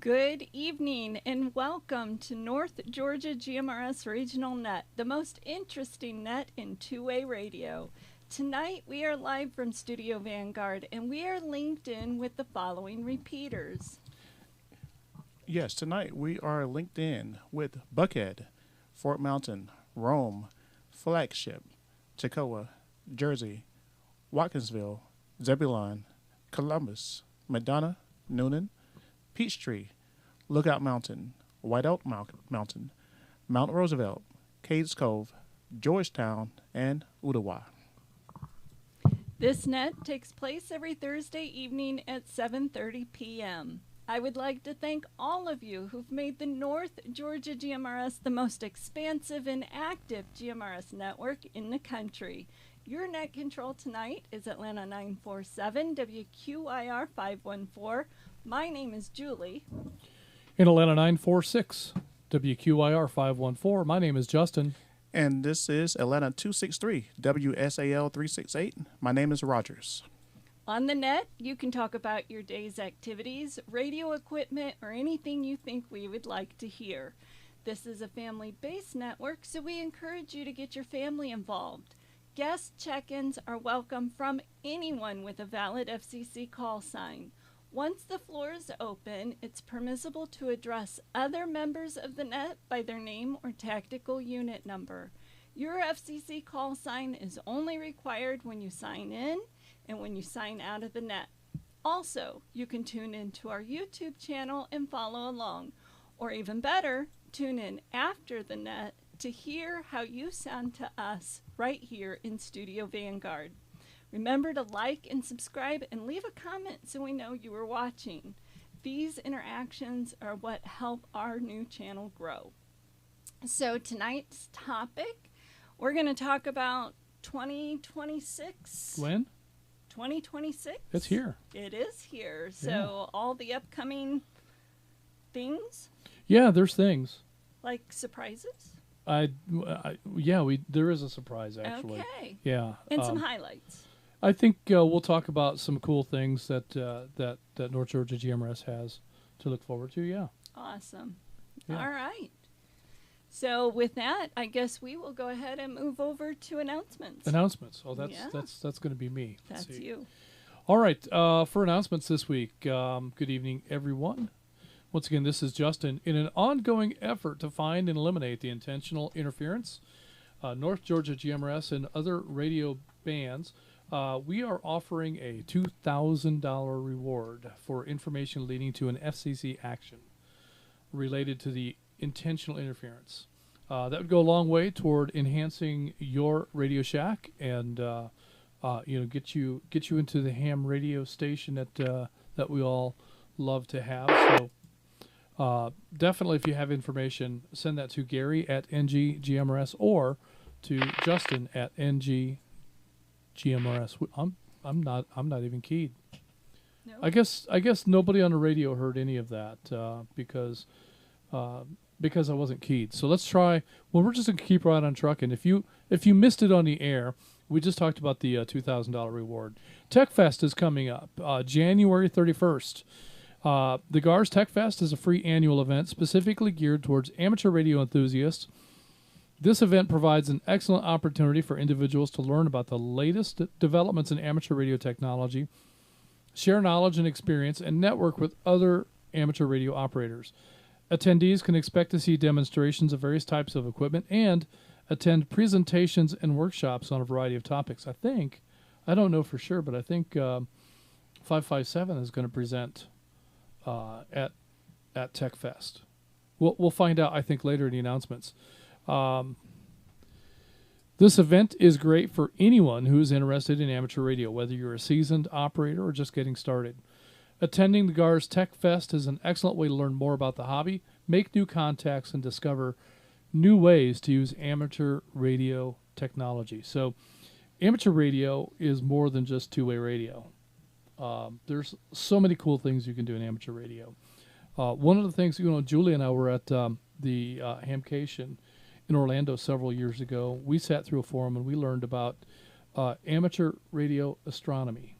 Good evening and welcome to North Georgia GMRS Regional Net, the most interesting net in two-way radio. Tonight we are live from Studio Vanguard and we are linked in with the following repeaters. Yes, tonight we are linked in with Buckhead, Fort Mountain, Rome, Flagship, Toccoa, Jersey, Watkinsville, Zebulon, Columbus, Madonna, Noonan, Peachtree, Lookout Mountain, Whiteout Mountain, Mount Roosevelt, Cades Cove, Georgetown, and Ottawa. This net takes place every Thursday evening at 7:30 p.m. I would like to thank all of you who've made the North Georgia GMRS the most expansive and active GMRS network in the country. Your net control tonight is Atlanta 947, WQIR 514. My name is Julie. In Atlanta 946, WQIR 514. My name is Justin. And this is Atlanta 263, WSAL 368. My name is Rogers. On the net, you can talk about your day's activities, radio equipment, or anything you think we would like to hear. This is a family-based network, so we encourage you to get your family involved. Guest check-ins are welcome from anyone with a valid FCC call sign. Once the floor is open, it's permissible to address other members of the net by their name or tactical unit number. Your FCC call sign is only required when you sign in and when you sign out of the net. Also, you can tune into our YouTube channel and follow along, or even better, tune in after the net to hear how you sound to us right here in Studio Vanguard. Remember to like and subscribe and leave a comment so we know you are watching. These interactions are what help our new channel grow. So tonight's topic, we're going to talk about 2026. When? 2026. It's here. It is here. So all the upcoming things. Yeah, there's things. Like surprises? There is a surprise actually. Okay. Yeah. And some highlights. I think we'll talk about some cool things that North Georgia GMRS has to look forward to. Yeah. Awesome. Yeah. All right. So with that, I guess we will go ahead and move over to announcements. Announcements. Oh, that's going to be me. That's you. All right. For announcements this week, good evening, everyone. Once again, this is Justin. In an ongoing effort to find and eliminate the intentional interference, North Georgia GMRS and other radio bands we are offering a $2,000 reward for information leading to an FCC action related to the intentional interference. That would go a long way toward enhancing your Radio Shack and get you into the ham radio station that we all love to have. So definitely, if you have information, send that to Gary at NGGMRS or to Justin at NGGMRS. I'm not even keyed. No. I guess nobody on the radio heard any of that because I wasn't keyed. So let's try. Well, we're just gonna keep right on trucking. If you missed it on the air, we just talked about the $2,000 reward. Tech Fest is coming up January 31st. The GARS Tech Fest is a free annual event specifically geared towards amateur radio enthusiasts. This event provides an excellent opportunity for individuals to learn about the latest developments in amateur radio technology, share knowledge and experience, and network with other amateur radio operators. Attendees can expect to see demonstrations of various types of equipment and attend presentations and workshops on a variety of topics. I don't know for sure, but I think 557 is going to present at Tech Fest. We'll find out, I think, later in the announcements. This event is great for anyone who is interested in amateur radio, whether you're a seasoned operator or just getting started. Attending the GARS Tech Fest is an excellent way to learn more about the hobby, make new contacts, and discover new ways to use amateur radio technology. So amateur radio is more than just two-way radio. There's so many cool things you can do in amateur radio. One of the things, Julie and I were at the Hamcation in Orlando several years ago. We sat through a forum and we learned about amateur radio astronomy.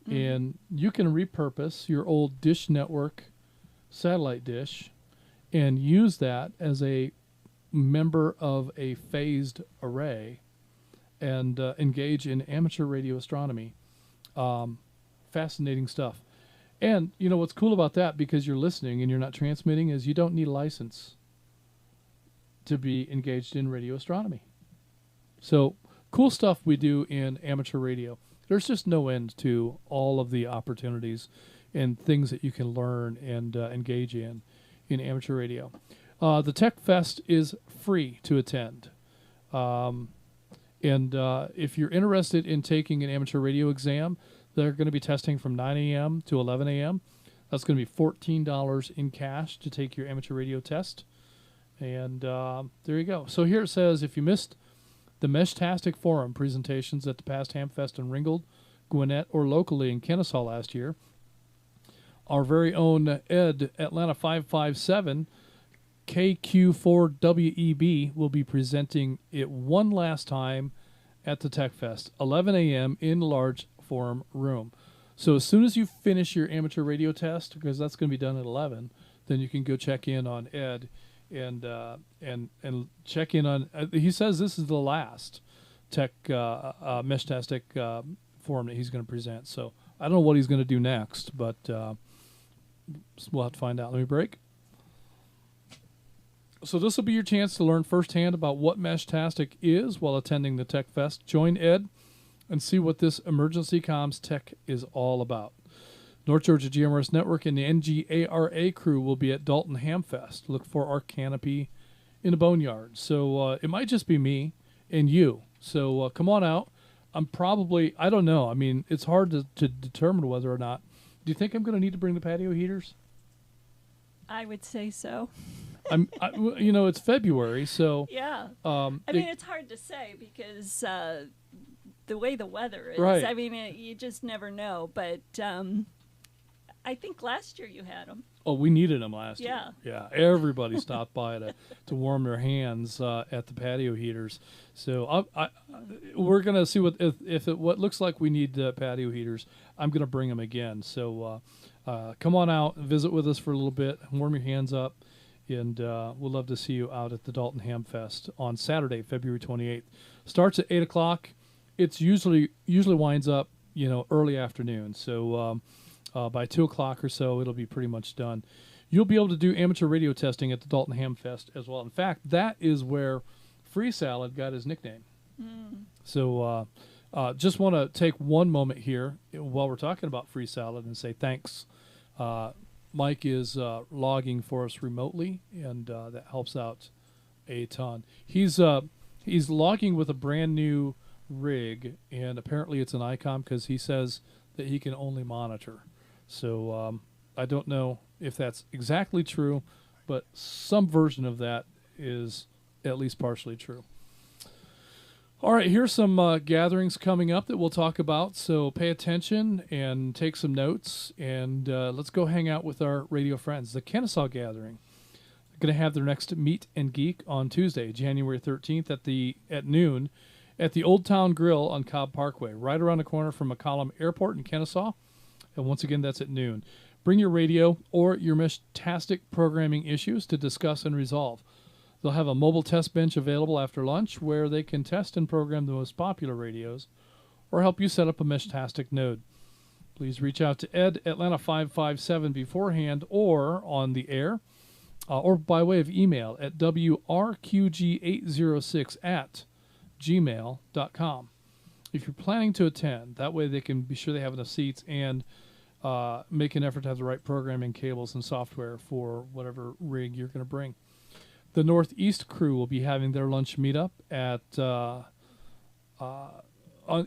Mm-hmm. And you can repurpose your old Dish Network satellite dish and use that as a member of a phased array and engage in amateur radio astronomy. Fascinating stuff. And what's cool about that, because you're listening and you're not transmitting, is you don't need a license to be engaged in radio astronomy. So cool stuff we do in amateur radio. There's just no end to all of the opportunities and things that you can learn and engage in amateur radio. The Tech Fest is free to attend. And if you're interested in taking an amateur radio exam, they're going to be testing from 9 a.m. to 11 a.m. That's going to be $14 in cash to take your amateur radio test. And there you go. So here it says, if you missed the Meshtastic Forum presentations at the past Hamfest in Ringgold, Gwinnett, or locally in Kennesaw last year, our very own Ed Atlanta 557 KQ4WEB will be presenting it one last time at the Tech Fest, 11 a.m. in large forum room. So as soon as you finish your amateur radio test, because that's going to be done at 11, then you can go check in on Ed and check in on. He says this is the last Tech Meshtastic forum that he's going to present. So I don't know what he's going to do next, but we'll have to find out. Let me break. So this will be your chance to learn firsthand about what Meshtastic is while attending the Tech Fest. Join Ed and see what this emergency comms tech is all about. North Georgia GMRS Network and the NGARA crew will be at Dalton Hamfest. Look for our canopy in the boneyard. So it might just be me and you. So come on out. I don't know. I mean, it's hard to determine whether or not. Do you think I'm going to need to bring the patio heaters? I would say so. It's February, so yeah. It's hard to say because the way the weather is. Right. You just never know. But I think last year you had them. Oh, we needed them last year. Yeah. Everybody stopped by to warm their hands at the patio heaters. So we're gonna see what looks like we need patio heaters. I'm gonna bring them again. So come on out and visit with us for a little bit, warm your hands up, and we'll love to see you out at the Dalton Ham Fest on Saturday, February 28th. Starts at 8 o'clock. It's usually winds up early afternoon. So by 2 o'clock or so, it'll be pretty much done. You'll be able to do amateur radio testing at the Dalton Ham Fest as well. In fact, that is where Free Salad got his nickname. Mm. So Just want to take one moment here while we're talking about Free Salad and say thanks. Mike is logging for us remotely, and that helps out a ton. He's logging with a brand new rig, and apparently it's an ICOM because he says that he can only monitor. So I don't know if that's exactly true, but some version of that is at least partially true. All right, here's some gatherings coming up that we'll talk about, so pay attention and take some notes, and let's go hang out with our radio friends. The Kennesaw Gathering, going to have their next Meet and Geek on Tuesday, January 13th at noon at the Old Town Grill on Cobb Parkway, right around the corner from McCollum Airport in Kennesaw, and once again, that's at noon. Bring your radio or your Meshtastic programming issues to discuss and resolve. They'll have a mobile test bench available after lunch where they can test and program the most popular radios or help you set up a Meshtastic node. Please reach out to Ed Atlanta 557 beforehand or on the air or by way of email at wrqg806 at gmail.com. If you're planning to attend, that way they can be sure they have enough seats and make an effort to have the right programming cables and software for whatever rig you're going to bring. The Northeast crew will be having their lunch meetup at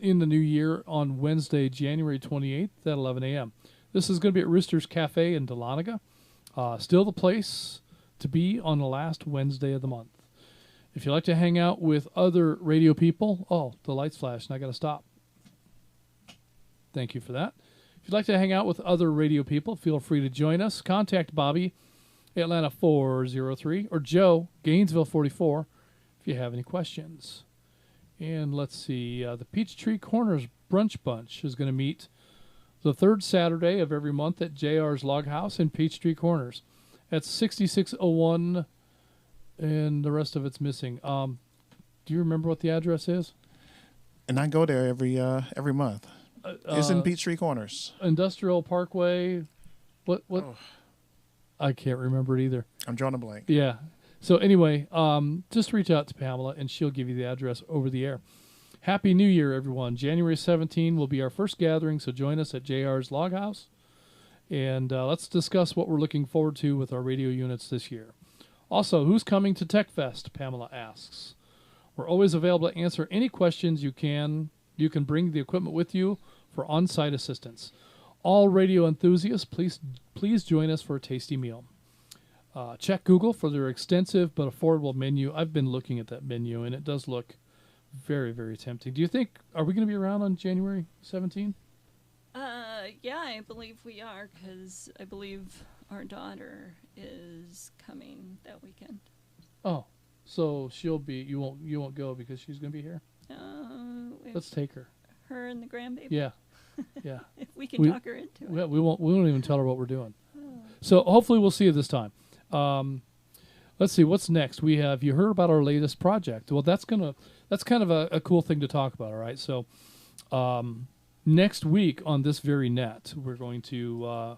in the new year on Wednesday, January 28th at 11 a.m. This is going to be at Rooster's Cafe in Dahlonega. Still the place to be on the last Wednesday of the month. If you like to hang out with other radio people, oh, the lights flashed and I got to stop. Thank you for that. If you'd like to hang out with other radio people, feel free to join us. Contact Bobby, Atlanta 403, or Joe, Gainesville 44, if you have any questions. And let's see, the Peachtree Corners Brunch Bunch is going to meet the third Saturday of every month at JR's Log House in Peachtree Corners. That's 6601, and the rest of it's missing. Do you remember what the address is? And I go there every month. It's in Peachtree Corners. Industrial Parkway. What? Oh. I can't remember it either. I'm drawing a blank. Yeah. So anyway, just reach out to Pamela, and she'll give you the address over the air. Happy New Year, everyone. January 17 will be our first gathering, so join us at JR's Log House. And let's discuss what we're looking forward to with our radio units this year. Also, who's coming to TechFest, Pamela asks. We're always available to answer any questions you can. You can bring the equipment with you for on-site assistance. All radio enthusiasts, please join us for a tasty meal. Check Google for their extensive but affordable menu. I've been looking at that menu, and it does look very, very tempting. Do you think, are we going to be around on January 17? Yeah, I believe we are, because I believe our daughter is coming that weekend. Oh, so you won't go because she's going to be here? Let's take her. Her and the grandbaby? Yeah. Yeah. If we can talk her into it. Yeah, we won't even tell her what we're doing. Oh. So hopefully we'll see you this time. Let's see, what's next? We have, you heard about our latest project. Well, that's kind of a cool thing to talk about, all right? So next week on this very net, we're going to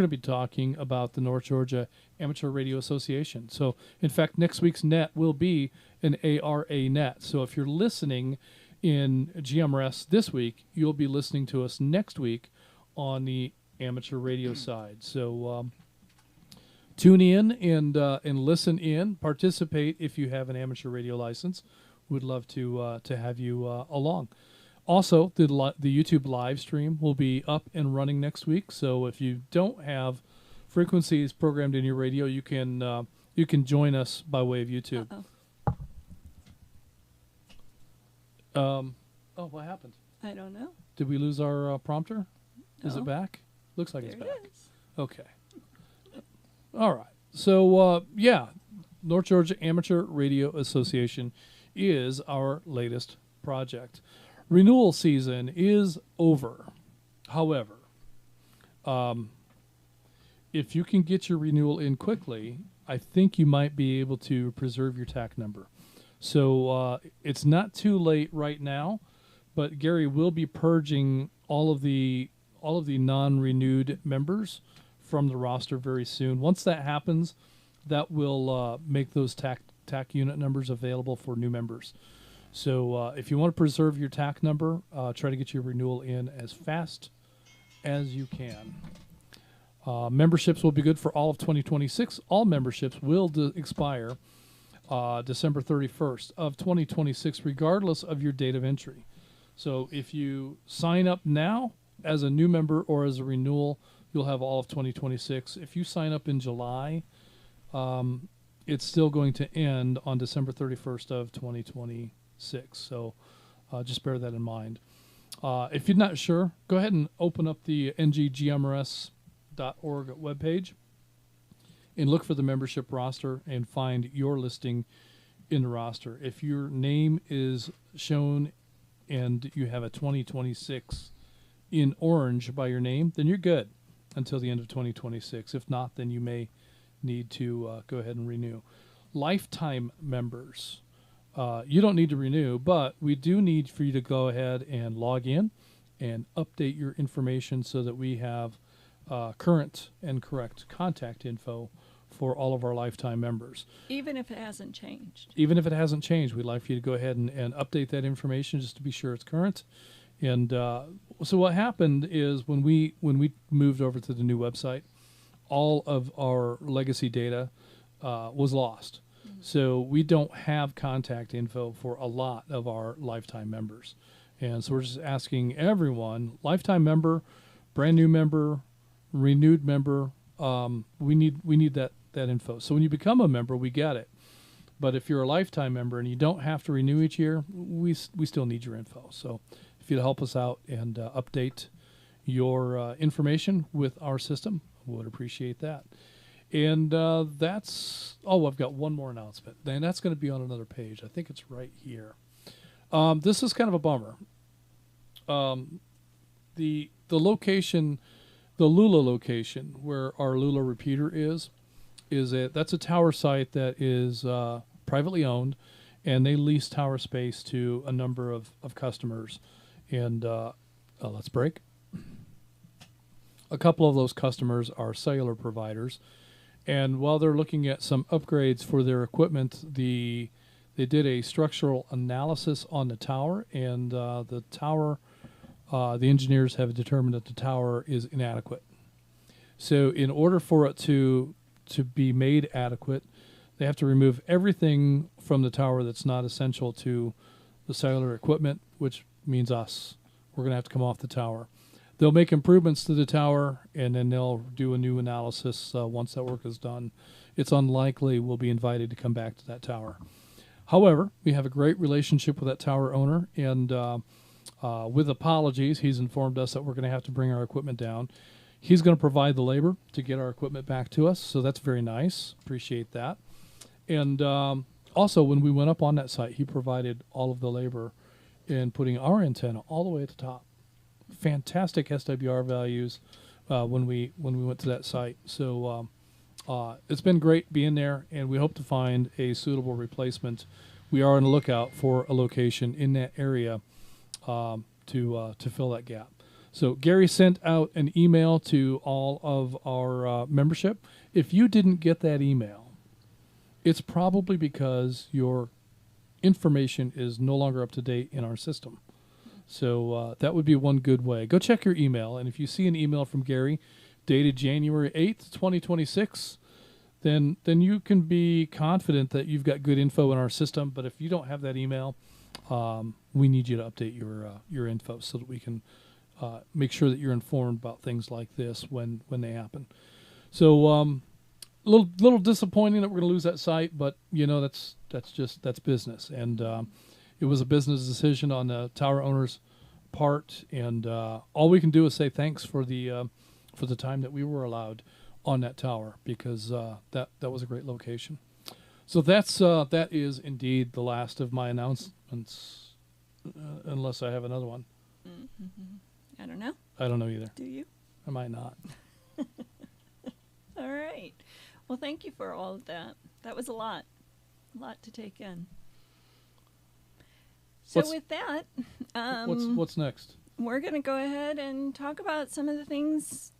be talking about the North Georgia Amateur Radio Association. So, in fact, next week's net will be an ARA net. So if you're listening in GMRS this week, you'll be listening to us next week on the amateur radio side. So tune in and listen in, participate if you have an amateur radio license. We'd love to have you along. Also, the YouTube live stream will be up and running next week. So if you don't have frequencies programmed in your radio, you can join us by way of YouTube. What happened? I don't know. Did we lose our prompter? No. Is it back? Looks like it's back. It is. Okay. All right. So, North Georgia Amateur Radio Association is our latest project. Renewal season is over. However, if you can get your renewal in quickly, I think you might be able to preserve your TAC number. So it's not too late right now, but Gary will be purging all of the non-renewed members from the roster very soon. Once that happens, that will make those TAC unit numbers available for new members. So if you want to preserve your TAC number, try to get your renewal in as fast as you can. Memberships will be good for all of 2026. All memberships will expire December 31st of 2026, regardless of your date of entry. So if you sign up now as a new member or as a renewal, you'll have all of 2026. If you sign up in July, it's still going to end on December 31st of 2026. So just bear that in mind. If you're not sure, go ahead and open up the NGGMRS.org webpage and look for the membership roster and find your listing in the roster. If your name is shown and you have a 2026 in orange by your name, then you're good until the end of 2026. If not, then you may need to go ahead and renew. Lifetime members, you don't need to renew, but we do need for you to go ahead and log in and update your information so that we have current and correct contact info for all of our lifetime members. Even if it hasn't changed. Even if it hasn't changed, we'd like for you to go ahead and update that information just to be sure it's current. And so what happened is when we moved over to the new website, all of our legacy data was lost. Mm-hmm. So we don't have contact info for a lot of our lifetime members. And so we're just asking everyone, lifetime member, brand new member, renewed member, we need that info. So when you become a member, we get it. But if you're a lifetime member and you don't have to renew each year, we still need your info. So if you'd help us out and update your information with our system, we would appreciate that. And that's, I've got one more announcement. And that's going to be on another page. I think it's right here. This is kind of a bummer. The location, the Lula location where our Lula repeater is that's a tower site that is privately owned, and they lease tower space to a number of customers. And let's break. A couple of those customers are cellular providers, and while they're looking at some upgrades for their equipment, they did a structural analysis on the tower, and the engineers have determined that the tower is inadequate. So in order for it to be made adequate, they have to remove everything from the tower that's not essential to the cellular equipment, which means us. We're going to have to come off the tower. They'll make improvements to the tower, and then they'll do a new analysis once that work is done. It's unlikely we'll be invited to come back to that tower. However, we have a great relationship with that tower owner, and with apologies, he's informed us that we're going to have to bring our equipment down. He's going to provide the labor to get our equipment back to us, so that's very nice. Appreciate that. And also, when we went up on that site, he provided all of the labor in putting our antenna all the way at the top. Fantastic SWR values when we went to that site. So it's been great being there, and we hope to find a suitable replacement. We are on the lookout for a location in that area to fill that gap. So Gary sent out an email to all of our membership. If you didn't get that email, it's probably because your information is no longer up to date in our system. So that would be one good way. Go check your email, and if you see an email from Gary dated January 8th, 2026, then you can be confident that you've got good info in our system. But if you don't have that email, we need you to update your info so that we can make sure that you're informed about things like this when they happen. So little disappointing that we're going to lose that site, but that's business, and it was a business decision on the tower owner's part, and all we can do is say thanks for the time that we were allowed on that tower, because that was a great location. So that is indeed the last of my announcements, unless I have another one. Mm-hmm. I don't know. I don't know either. Do you? I might not. All right. Well, thank you for all of that. That was a lot to take in. So with that, what's next? We're going to go ahead and talk about some of the things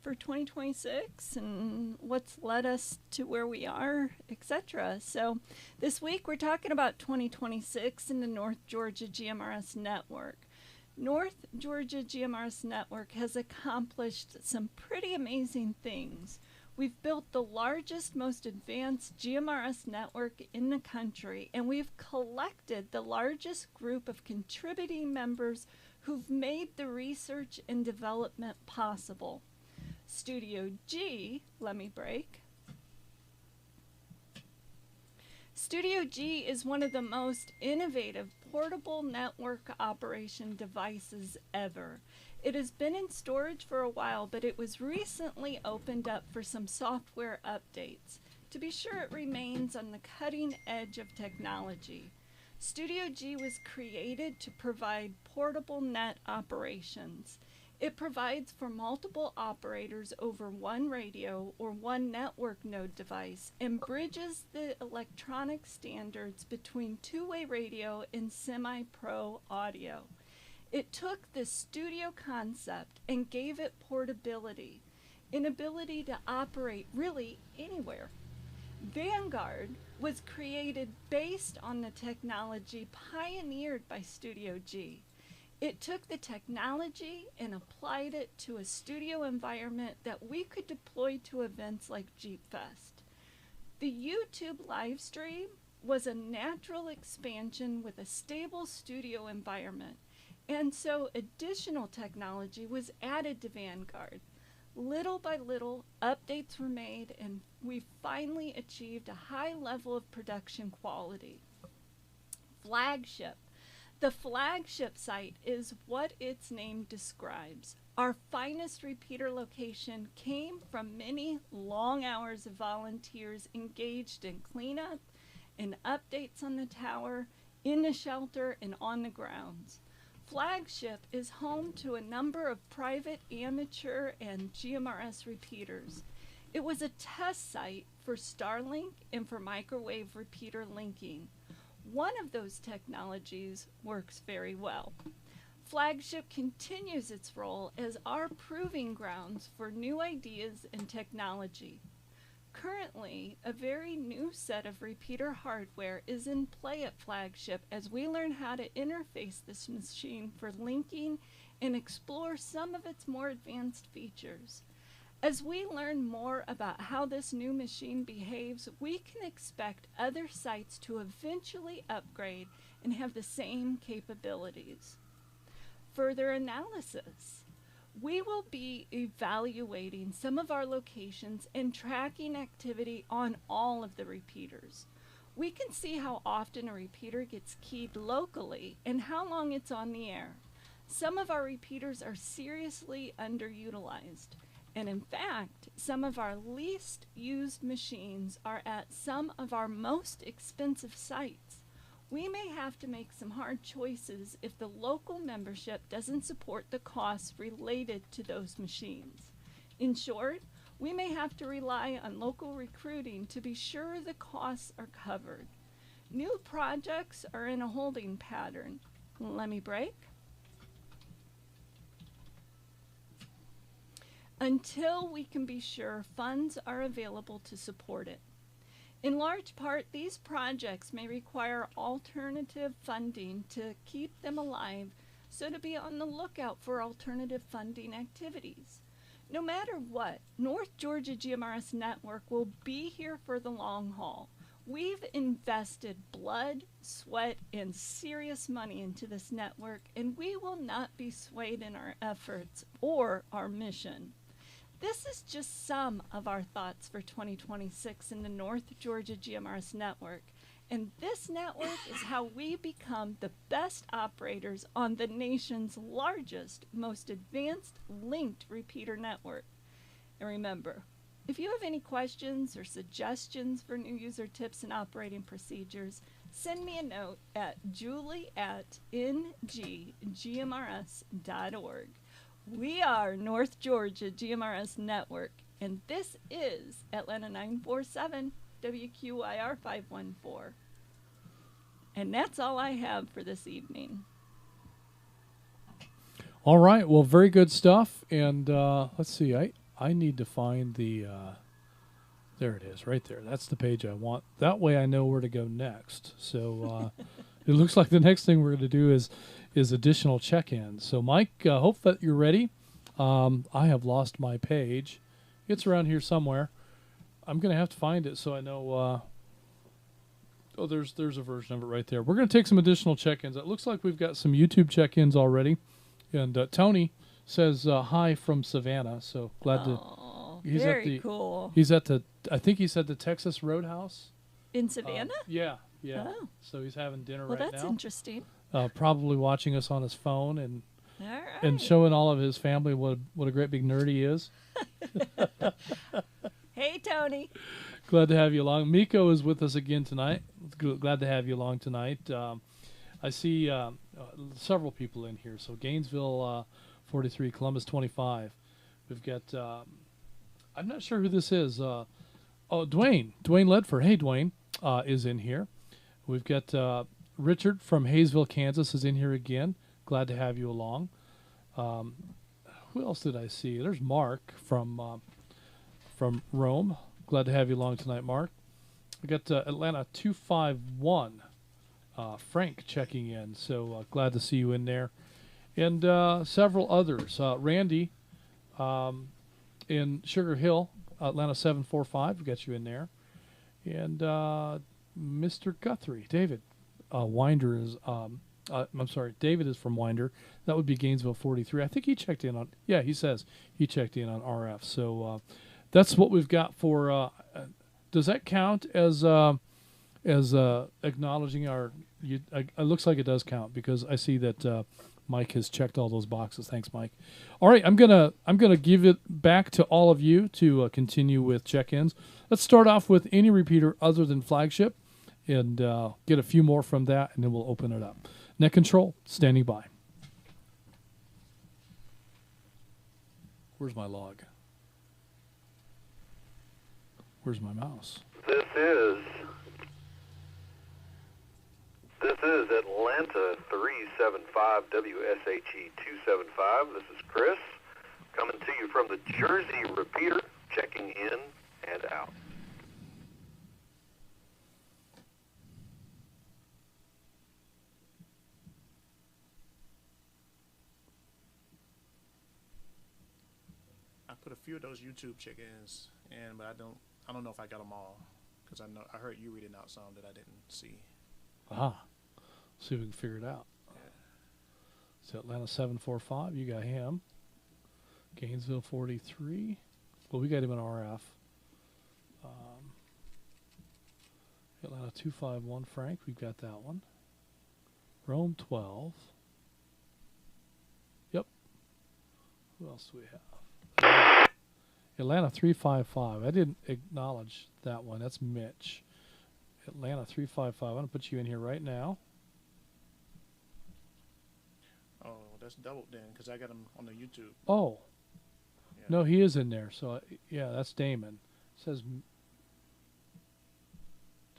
for 2026 and what's led us to where we are, etc. So this week we're talking about 2026 in the North Georgia GMRS Network. North Georgia GMRS Network has accomplished some pretty amazing things. We've built the largest, most advanced GMRS network in the country, and we've collected the largest group of contributing members who've made the research and development possible. Studio G, let me break. Studio G is one of the most innovative portable network operation devices ever. It has been in storage for a while, but it was recently opened up for some software updates. To be sure, it remains on the cutting edge of technology. Studio G was created to provide portable net operations. It provides for multiple operators over one radio or one network node device and bridges the electronic standards between two-way radio and semi-pro audio. It took the studio concept and gave it portability, an ability to operate really anywhere. Vanguard was created based on the technology pioneered by Studio G. It took the technology and applied it to a studio environment that we could deploy to events like Jeep Fest. The YouTube LIvestream was a natural expansion with a stable studio environment, and so additional technology was added to Vanguard. Little by little, updates were made, and we finally achieved a high level of production quality. Flagship. The flagship site is what its name describes. Our finest repeater location came from many long hours of volunteers engaged in cleanup and updates on the tower, in the shelter, and on the grounds. Flagship is home to a number of private, amateur, and GMRS repeaters. It was a test site for Starlink and for microwave repeater linking. One of those technologies works very well. Flagship continues its role as our proving grounds for new ideas and technology. Currently, a very new set of repeater hardware is in play at Flagship as we learn how to interface this machine for linking and explore some of its more advanced features. As we learn more about how this new machine behaves, we can expect other sites to eventually upgrade and have the same capabilities. Further analysis. We will be evaluating some of our locations and tracking activity on all of the repeaters. We can see how often a repeater gets keyed locally and how long it's on the air. Some of our repeaters are seriously underutilized. And in fact, some of our least used machines are at some of our most expensive sites. We may have to make some hard choices if the local membership doesn't support the costs related to those machines. In short, we may have to rely on local recruiting to be sure the costs are covered. New projects are in a holding pattern. Let me break. Until we can be sure funds are available to support it. In large part, these projects may require alternative funding to keep them alive, so to be on the lookout for alternative funding activities. No matter what, North Georgia GMRS Network will be here for the long haul. We've invested blood, sweat, and serious money into this network, and we will not be swayed in our efforts or our mission. This is just some of our thoughts for 2026 in the North Georgia GMRS Network, and this network is how we become the best operators on the nation's largest, most advanced linked repeater network. And remember, if you have any questions or suggestions for new user tips and operating procedures, send me a note at julie@nggmrs.org. We are North Georgia GMRS Network, and this is Atlanta 947, WQIR 514. And that's all I have for this evening. All right. Well, very good stuff. And let's see. I need to find the. There it is, right there. That's the page I want. That way, I know where to go next. So it looks like the next thing we're going to do is additional check-ins. So, Mike, hope that you're ready. I have lost my page. It's around here somewhere. I'm going to have to find it so I know. Oh, there's a version of it right there. We're going to take some additional check-ins. It looks like we've got some YouTube check-ins already. And Tony says hi from Savannah. So glad to. He's very cool. He's at the. I think he's at the Texas Roadhouse in Savannah. Yeah. Oh. So he's having dinner well, right now. Well, that's interesting. Probably watching us on his phone and all right. and showing all of his family what a great big nerd he is. Hey, Tony. Glad to have you along. Miko is with us again tonight. Glad to have you along tonight. I see several people in here. So Gainesville 43, Columbus 25. We've got. I'm not sure who this is. Dwayne Ledford. Hey, Dwayne is in here. We've got Richard from Hayesville, Kansas is in here again. Glad to have you along. Who else did I see? There's Mark from Rome. Glad to have you along tonight, Mark. We got Atlanta 251. Frank checking in. So glad to see you in there. And several others. Randy in Sugar Hill, Atlanta 745. We got you in there. And Mr. Guthrie, David Winder is. I'm sorry, David is from Winder. That would be Gainesville 43. I think he checked in on. Yeah, he says he checked in on RF. So that's what we've got for. Does that count as acknowledging our? It looks like it does count because I see that Mike has checked all those boxes. Thanks, Mike. All right, I'm gonna give it back to all of you to continue with check-ins. Let's start off with any repeater other than flagship, and get a few more from that, and then we'll open it up. Net control standing by. Where's my log? Where's my mouse? This is Atlanta 375 WSHE 275. This is Chris coming to you from the Jersey repeater, checking in and out. I put a few of those YouTube check-ins in, but I don't know if I got them all because I heard you reading out some that I didn't see. See if we can figure it out. Yeah. So Atlanta 745, you got him. Gainesville 43. Well, we got him in RF. Atlanta 251, Frank, we've got that one. Rome 12. Yep. Who else do we have? Atlanta 355. I didn't acknowledge that one. That's Mitch. Atlanta 355. I'm going to put you in here right now. Oh, that's doubled then because I got him on the YouTube. Oh. Yeah. No, he is in there. So, yeah, that's Damon. It says,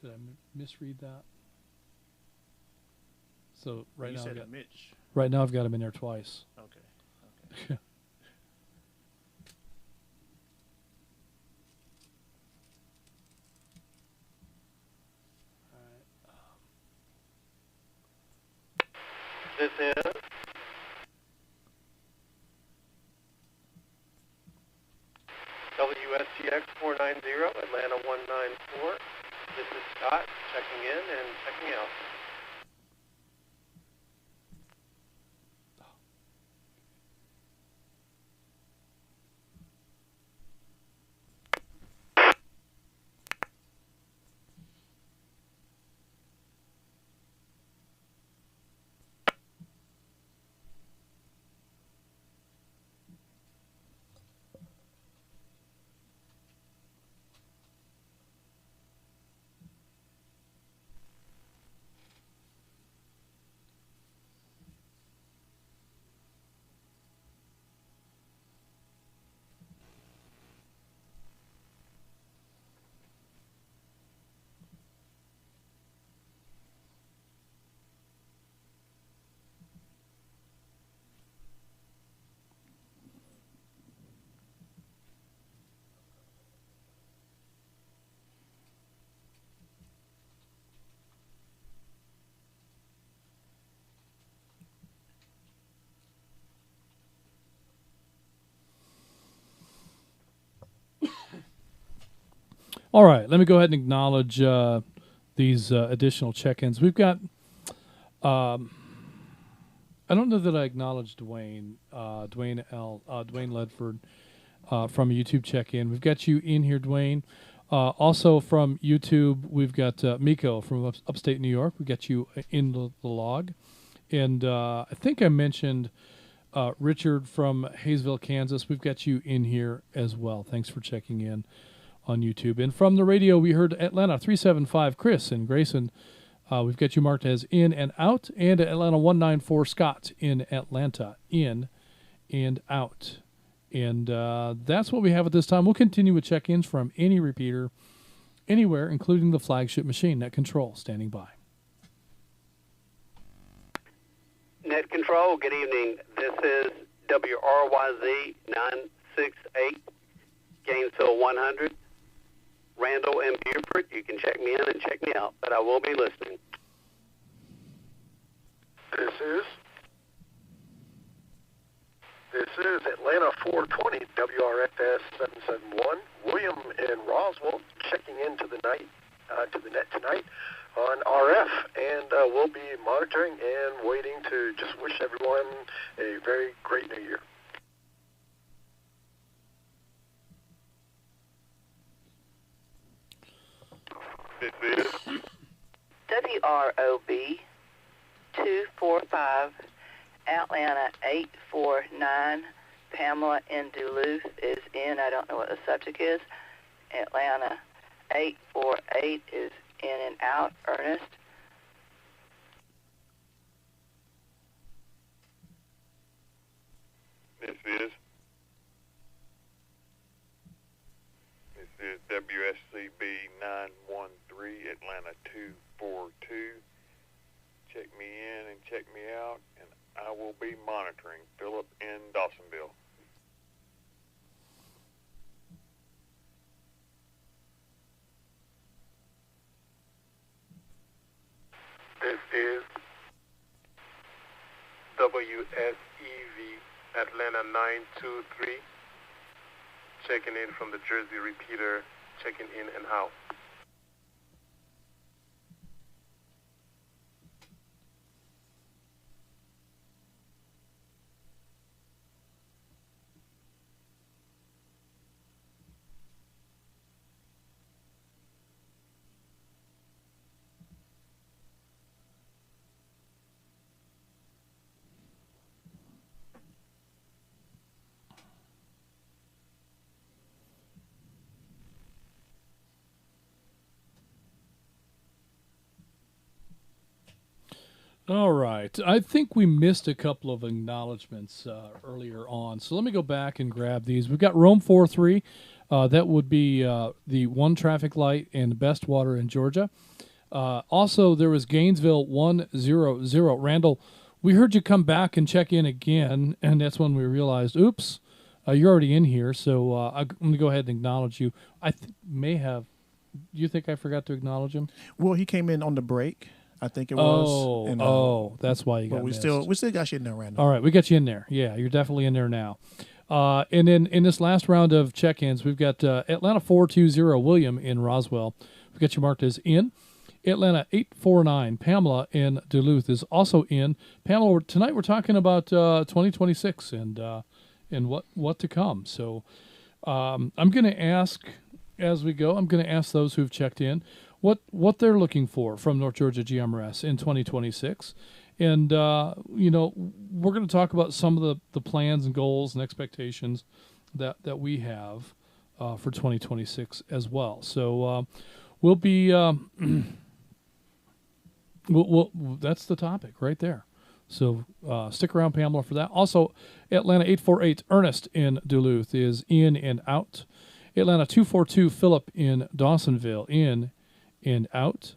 did I misread that? So, right you now, said Mitch. Right now I've got him in there twice. Okay. This is WSTX 490, Atlanta 194. This is Scott checking in and checking out. All right, let me go ahead and acknowledge these additional check-ins. We've got, I don't know that I acknowledged Dwayne Ledford from a YouTube check-in. We've got you in here, Dwayne. Also from YouTube, we've got Miko from upstate New York. We got you in the log. And I think I mentioned Richard from Hayesville, Kansas. We've got you in here as well. Thanks for checking in on YouTube. And from the radio, we heard Atlanta 375, Chris and Grayson. We've got you marked as in and out. And Atlanta 194, Scott in Atlanta, in and out. And that's what we have at this time. We'll continue with check-ins from any repeater, anywhere, including the flagship machine. Net Control, standing by. Net Control, good evening. This is WRYZ 968, Gainesville 100, Randall and Beaufort. You can check me in and check me out, but I will be listening. This is Atlanta 420, WRFS 771, William in Roswell, checking into the night, to the net tonight on RF, and we'll be monitoring and waiting to just wish everyone a very great New Year. This is WROB 245, Atlanta 849, Pamela in Duluth is in. I don't know what the subject is. Atlanta 848 is in and out. Ernest. This is WSCB 913, Atlanta 242. Check me in and check me out, and I will be monitoring. Philip in Dawsonville. This is WSEV Atlanta 923, checking in from the Jersey repeater, checking in and out. All right. I think we missed a couple of acknowledgments earlier on. So let me go back and grab these. We've got Rome 43. That would be the one traffic light and the best water in Georgia. Also, there was Gainesville 100. Randall, we heard you come back and check in again, and that's when we realized, oops, you're already in here. So I'm going to go ahead and acknowledge you. I may have. You think I forgot to acknowledge him? Well, he came in on the break, I think it was. And, that's why you got we missed. still got you in there, Randall. All right, we got you in there. Yeah, you're definitely in there now. And then in this last round of check-ins, we've got Atlanta 420, William in Roswell. We've got you marked as in. Atlanta 849, Pamela in Duluth is also in. Pamela, tonight we're talking about 2026 and what to come. So I'm going to ask, as we go, I'm going to ask those who've checked in what they're looking for from North Georgia GMRS in 2026. And, we're going to talk about some of the plans and goals and expectations that we have for 2026 as well. So we'll be that's the topic right there. So stick around, Pamela, for that. Also, Atlanta 848, Ernest in Duluth is in and out. Atlanta 242, Philip in Dawsonville, in and out.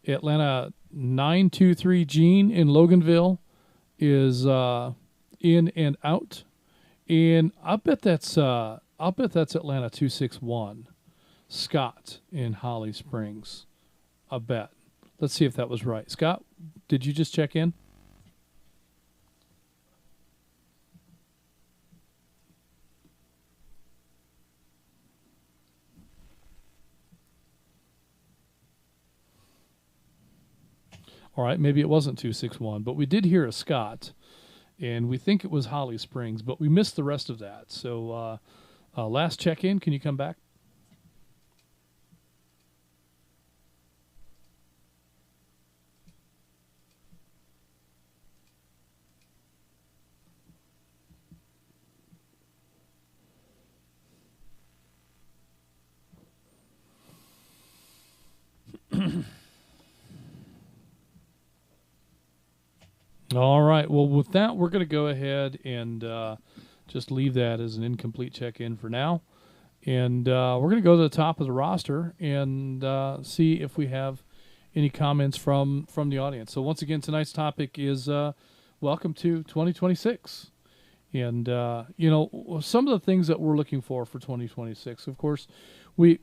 Atlanta 923, Gene in Loganville is in and out. And I bet that's Atlanta 261, Scott in Holly Springs. I bet. Let's see if that was right. Scott, did you just check in? All right, maybe it wasn't 261, but we did hear a Scott, and we think it was Holly Springs, but we missed the rest of that. So last check-in, can you come back? All right. Well, with that, we're going to go ahead and just leave that as an incomplete check-in for now. And we're going to go to the top of the roster and see if we have any comments from the audience. So once again, tonight's topic is welcome to 2026. And, some of the things that we're looking for 2026, of course, we're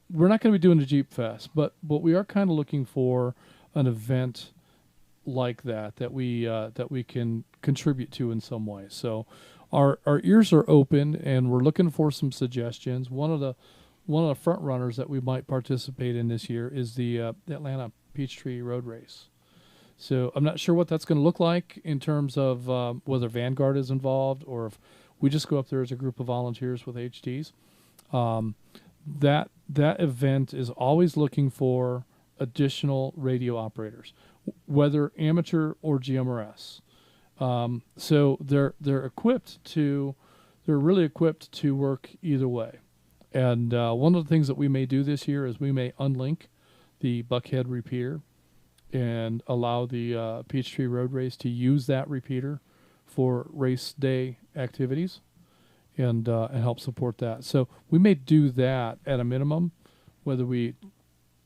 not going to be doing the Jeep Fest, but we are kind of looking for an event like that we can contribute to in some way. So our ears are open and we're looking for some suggestions. One of the front runners that we might participate in this year is the Atlanta Peachtree Road Race. So I'm not sure what that's going to look like in terms of whether Vanguard is involved or if we just go up there as a group of volunteers with HDs. That event is always looking for additional radio operators, whether amateur or GMRS. So they're really equipped to work either way. And one of the things that we may do this year is we may unlink the Buckhead repeater and allow the Peachtree Road Race to use that repeater for race day activities and help support that. So we may do that at a minimum, whether we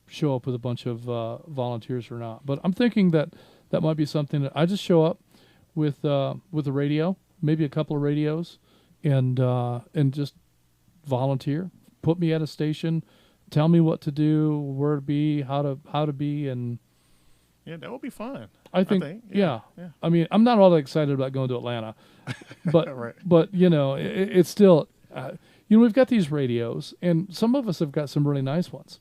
show up with a bunch of volunteers or not. But I'm thinking that might be something that I just show up with a radio, maybe a couple of radios, and just volunteer. Put me at a station, tell me what to do, where to be, how to be, and yeah, that would be fun. I think yeah. I mean, I'm not all that excited about going to Atlanta, but right. but it's still we've got these radios, and some of us have got some really nice ones.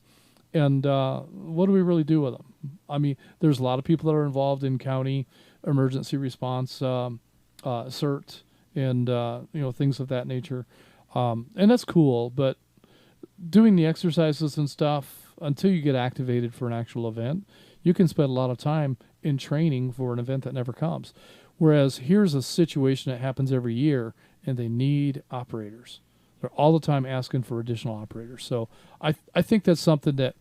And what do we really do with them? I mean, there's a lot of people that are involved in county emergency response, CERT, and things of that nature, and that's cool. But doing the exercises and stuff until you get activated for an actual event, you can spend a lot of time in training for an event that never comes. Whereas here's a situation that happens every year, and they need operators. They're all the time asking for additional operators. So I think that's something that,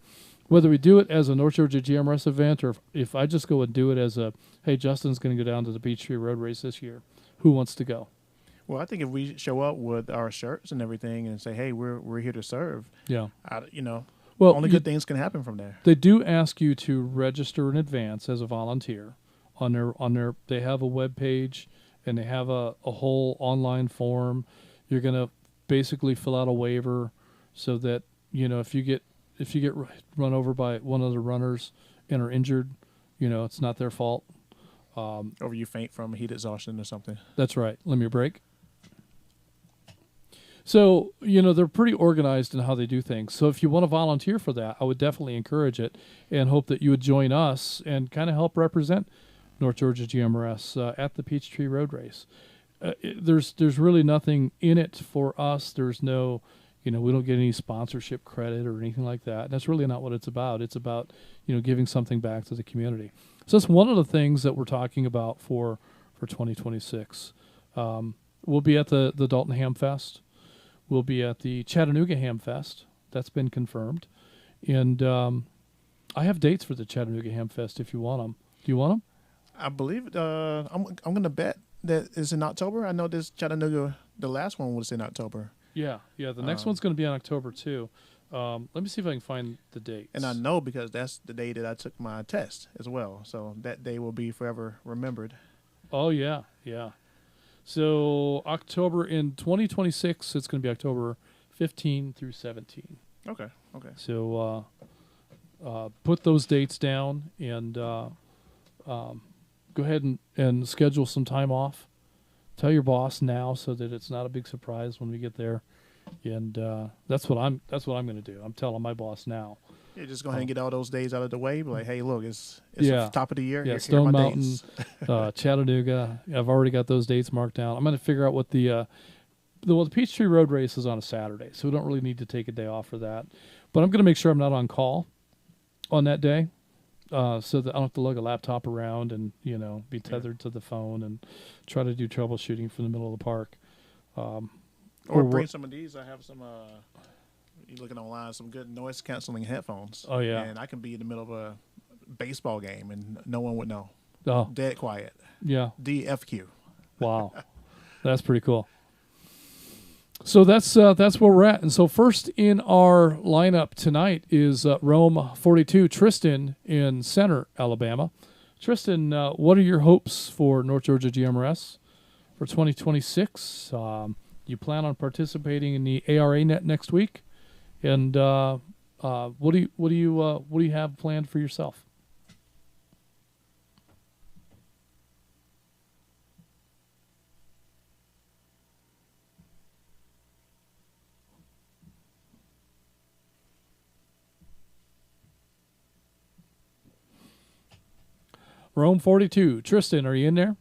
whether we do it as a North Georgia GMRS event or if I just go and do it as a, hey, Justin's going to go down to the Peachtree Road Race this year, who wants to go? Well, I think if we show up with our shirts and everything and say, hey, we're here to serve, well, only good things can happen from there. They do ask you to register in advance as a volunteer. On their they have a web page and they have a whole online form. You're going to basically fill out a waiver so that if you get run over by one of the runners and are injured, it's not their fault. Or you faint from heat exhaustion or something. That's right. Let me break. So they're pretty organized in how they do things. So if you want to volunteer for that, I would definitely encourage it and hope that you would join us and kind of help represent North Georgia GMRS at the Peachtree Road Race. There's really nothing in it for us. There's no, we don't get any sponsorship credit or anything like that. And that's really not what it's about. It's about, giving something back to the community. So that's one of the things that we're talking about for 2026. We'll be at the Dalton Ham Fest. We'll be at the Chattanooga Ham Fest. That's been confirmed. And I have dates for the Chattanooga Ham Fest if you want them. Do you want them? I believe I'm going to bet that it's in October. I know this Chattanooga, the last one was in October. Yeah. The next one's going to be in October too. Let me see if I can find the dates. And I know because that's the day that I took my test as well. So that day will be forever remembered. Oh, yeah. So October in 2026, it's going to be October 15 through 17. Okay. So put those dates down and go ahead and schedule some time off. Tell your boss now so that it's not a big surprise when we get there. And that's what I'm going to do. I'm telling my boss now. Yeah, just go ahead and get all those days out of the way. Be like, hey, look, it's Yeah. the top of the year. Yeah, Here are Stone my Mountain, dates. Chattanooga. I've already got those dates marked down. I'm going to figure out what the Peachtree Road Race is on a Saturday, so we don't really need to take a day off for that. But I'm going to make sure I'm not on call on that day, so that I don't have to lug a laptop around and be tethered to the phone and try to do troubleshooting from the middle of the park. Or bring some of these. I have some. You're looking online, some good noise canceling headphones. Oh yeah, and I can be in the middle of a baseball game and no one would know. Oh, dead quiet. Yeah. DFQ. Wow, that's pretty cool. So that's where we're at. And so first in our lineup tonight is Rome 42, Tristan in Center, Alabama. Tristan, what are your hopes for North Georgia GMRS for 2026? You plan on participating in the ARA net next week, and what do you have planned for yourself? Rome 42. Tristan, are you in there?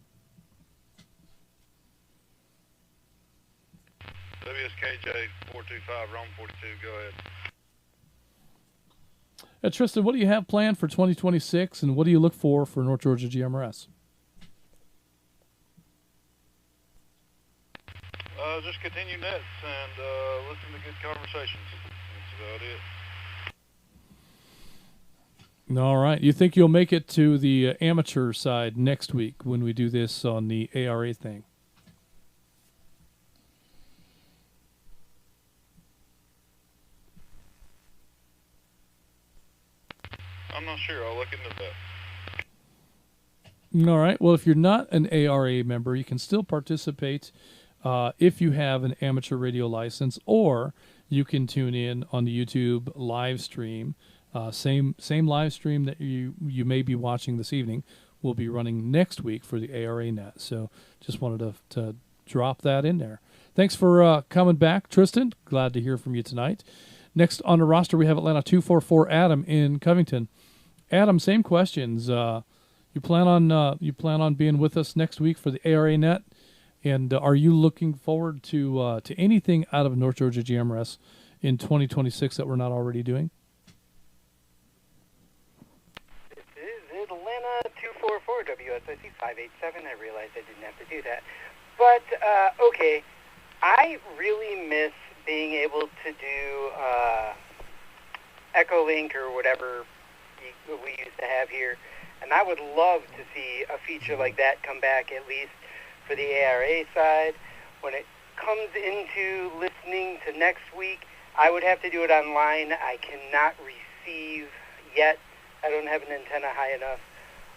WSKJ 425, Rome 42, go ahead. Tristan, what do you have planned for 2026, and what do you look for North Georgia GMRS? Just continue nets and listen to good conversations. That's about it. All right. You think you'll make it to the amateur side next week when we do this on the ARA thing? I'm not sure. I'll look into that. All right. Well, if you're not an ARA member, you can still participate if you have an amateur radio license, or you can tune in on the YouTube live stream. Same live stream that you may be watching this evening will be running next week for the ARA net. So just wanted to drop that in there. Thanks for coming back, Tristan. Glad to hear from you tonight. Next on the roster, we have Atlanta 244 Adam in Covington. Adam, same questions. You plan on being with us next week for the ARA net, and are you looking forward to anything out of North Georgia GMRS in 2026 that we're not already doing? This is Atlanta 244 WSIC 587. I realized I didn't have to do that, but okay. I really miss being able to do Echolink or whatever we used to have here, and I would love to see a feature like that come back, at least for the ARA side. When it comes into listening to next week, I would have to do it online. I cannot receive yet. I don't have an antenna high enough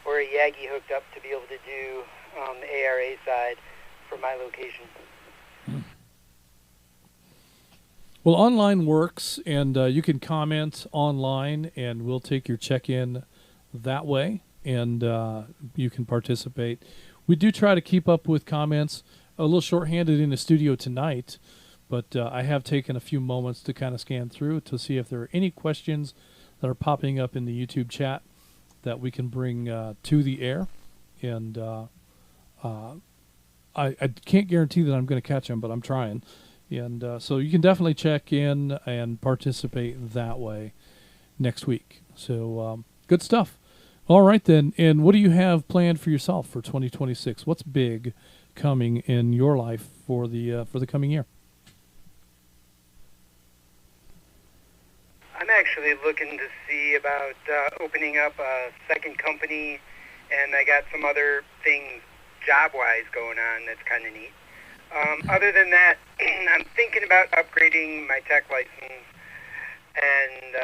or a Yagi hooked up to be able to do the ARA side for my location. Well, online works, and you can comment online, and we'll take your check-in that way, and you can participate. We do try to keep up with comments. A little shorthanded in the studio tonight, but I have taken a few moments to kind of scan through to see if there are any questions that are popping up in the YouTube chat that we can bring to the air. And I can't guarantee that I'm going to catch them, but I'm trying. And so you can definitely check in and participate that way next week. So good stuff. All right, then. And what do you have planned for yourself for 2026? What's big coming in your life for the coming year? I'm actually looking to see about opening up a second company, and I got some other things job-wise going on that's kind of neat. Other than that, I'm thinking about upgrading my tech license, and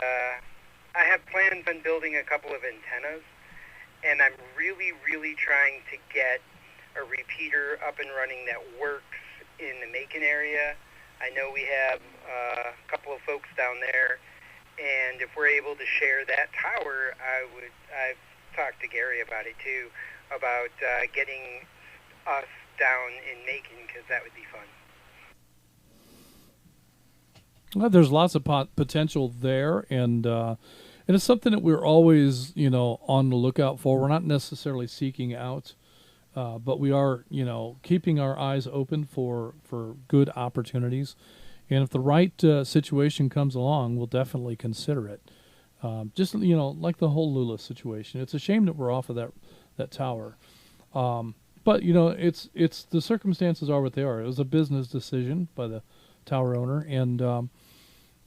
I have plans on building a couple of antennas, and I'm really, really trying to get a repeater up and running that works in the Macon area. I know we have a couple of folks down there, and if we're able to share that tower, I've talked to Gary about it too, about getting us down in Macon, because that would be fun. Well, there's lots of potential there, and And it's something that we're always, on the lookout for. We're not necessarily seeking out, but we are, keeping our eyes open for good opportunities. And if the right situation comes along, we'll definitely consider it. Just, like the whole Lula situation. It's a shame that we're off of that tower. But, it's the circumstances are what they are. It was a business decision by the tower owner. And,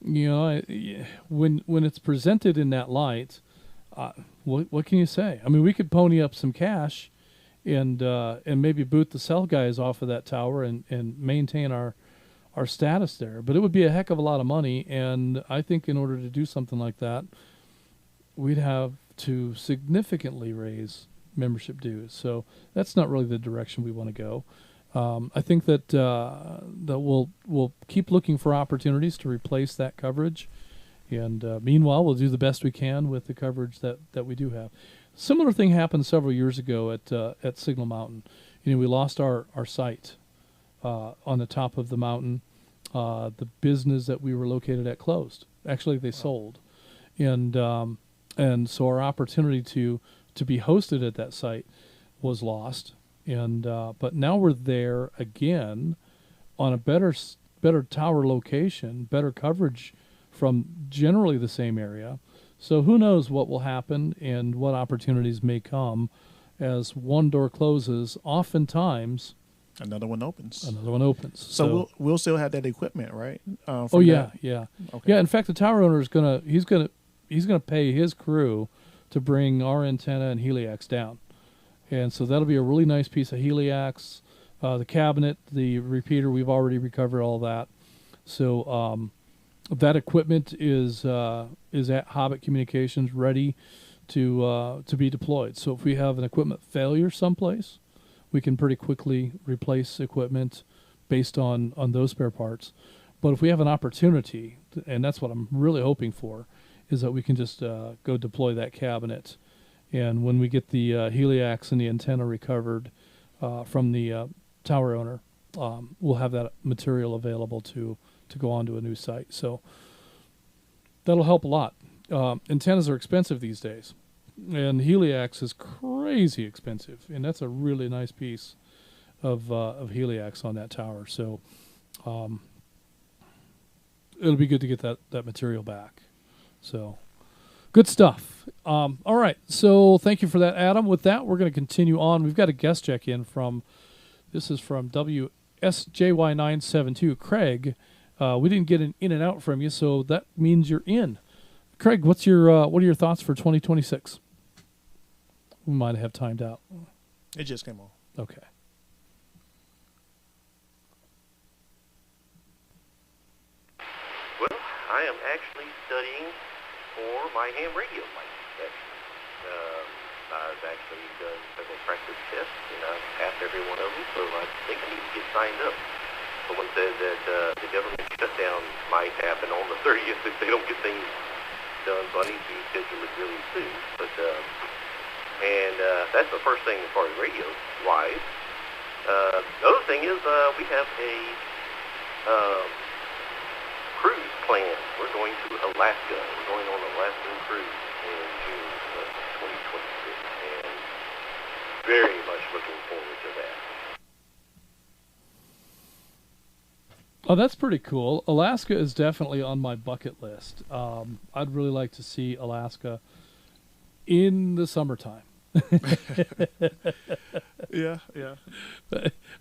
when it's presented in that light, what can you say? I mean, we could pony up some cash and maybe boot the cell guys off of that tower and maintain our status there. But it would be a heck of a lot of money, and I think in order to do something like that, we'd have to significantly raise membership dues. So that's not really the direction we want to go. I think that we'll keep looking for opportunities to replace that coverage, and meanwhile, we'll do the best we can with the coverage that we do have. Similar thing happened several years ago at Signal Mountain. We lost our site on the top of the mountain. The business that we were located at closed. Actually, they sold, and so our opportunity to be hosted at that site was lost. And but now we're there again on a better tower location, better coverage from generally the same area. So who knows what will happen and what opportunities may come as one door closes. Oftentimes, another one opens. So we'll still have that equipment, right? Yeah. Okay. Yeah. In fact, the tower owner is gonna pay his crew to bring our antenna and heliax down, and so that'll be a really nice piece of heliax. The cabinet, the repeater, we've already recovered all that. So that equipment is at Hobbit Communications, ready to be deployed. So if we have an equipment failure someplace, we can pretty quickly replace equipment based on those spare parts. But if we have an opportunity, and that's what I'm really hoping for, is that we can just go deploy that cabinet. And when we get the heliax and the antenna recovered from the tower owner, we'll have that material available to go onto a new site. So that'll help a lot. Antennas are expensive these days, and heliax is crazy expensive, and that's a really nice piece of heliax on that tower. So it'll be good to get that material back. So good stuff. All right, so thank you for that, Adam. With that, we're going to continue on. We've got a guest check-in from WSJY972, Craig. We didn't get an in and out from you, so that means you're in. Craig, what are your thoughts for 2026? We might have timed out. It just came on. Okay. Well, I am actually studying for my ham radio license. I've actually done several practice tests, and I've passed every one of them, so I think I need to get signed up. Someone said that the government shutdown might happen on the 30th if they don't get things done, so I need to schedule it really soon. But that's the first thing as far as radio-wise. The other thing is we have a cruise planned. We're going to Alaska. We're going on an Alaskan cruise in June of 2026, and very much looking forward to that. Oh, that's pretty cool. Alaska is definitely on my bucket list. I'd really like to see Alaska in the summertime. Yeah.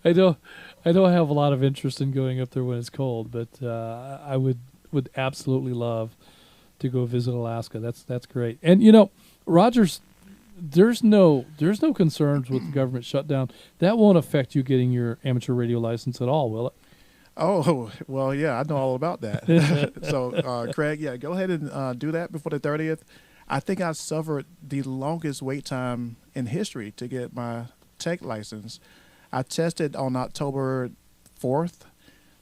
I don't have a lot of interest in going up there when it's cold, but I would absolutely love to go visit Alaska. That's great. And Rogers, there's no concerns with the government shutdown. That won't affect you getting your amateur radio license at all, will it? Oh, well, yeah, I know all about that. So, Craig, yeah, go ahead and do that before the 30th. I think I suffered the longest wait time in history to get my tech license. I tested on October 4th,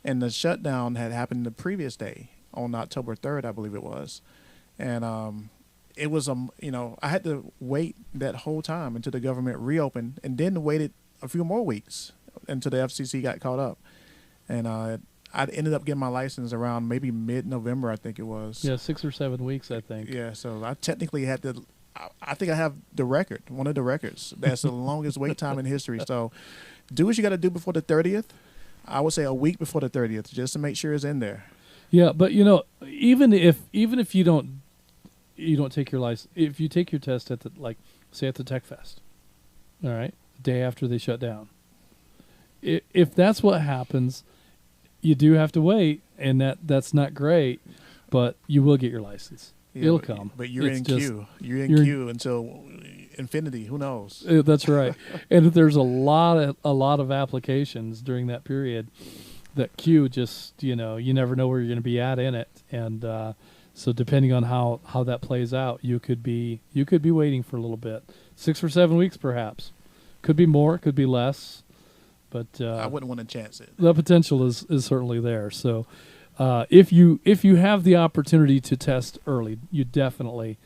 and the shutdown had happened the previous day on October 3rd, I believe it was. And it was, I had to wait that whole time until the government reopened, and then waited a few more weeks until the FCC got caught up. And I I ended up getting my license around maybe mid-November, I think it was. Yeah, 6 or 7 weeks, I think. Yeah, so I technically had to. I think I have the record, one of the records. That's the longest wait time in history. So, do what you got to do before the 30th. I would say a week before the 30th, just to make sure it's in there. Yeah, but you know, even if you don't take your license, if you take your test at the, like, say at the Tech Fest, all right, the day after they shut down, if that's what happens, you do have to wait, and that's not great, but you will get your license. Yeah, It'll come. But you're in queue. You're in queue until infinity. Who knows? That's right. And if there's a lot of applications during that period, that queue just, you know, you never know where you're going to be at in it, and so depending on how that plays out, you could be waiting for a little bit, 6 or 7 weeks perhaps, could be more, could be less, but I wouldn't want to chance it. The potential is certainly there. So if you have the opportunity to test early, you definitely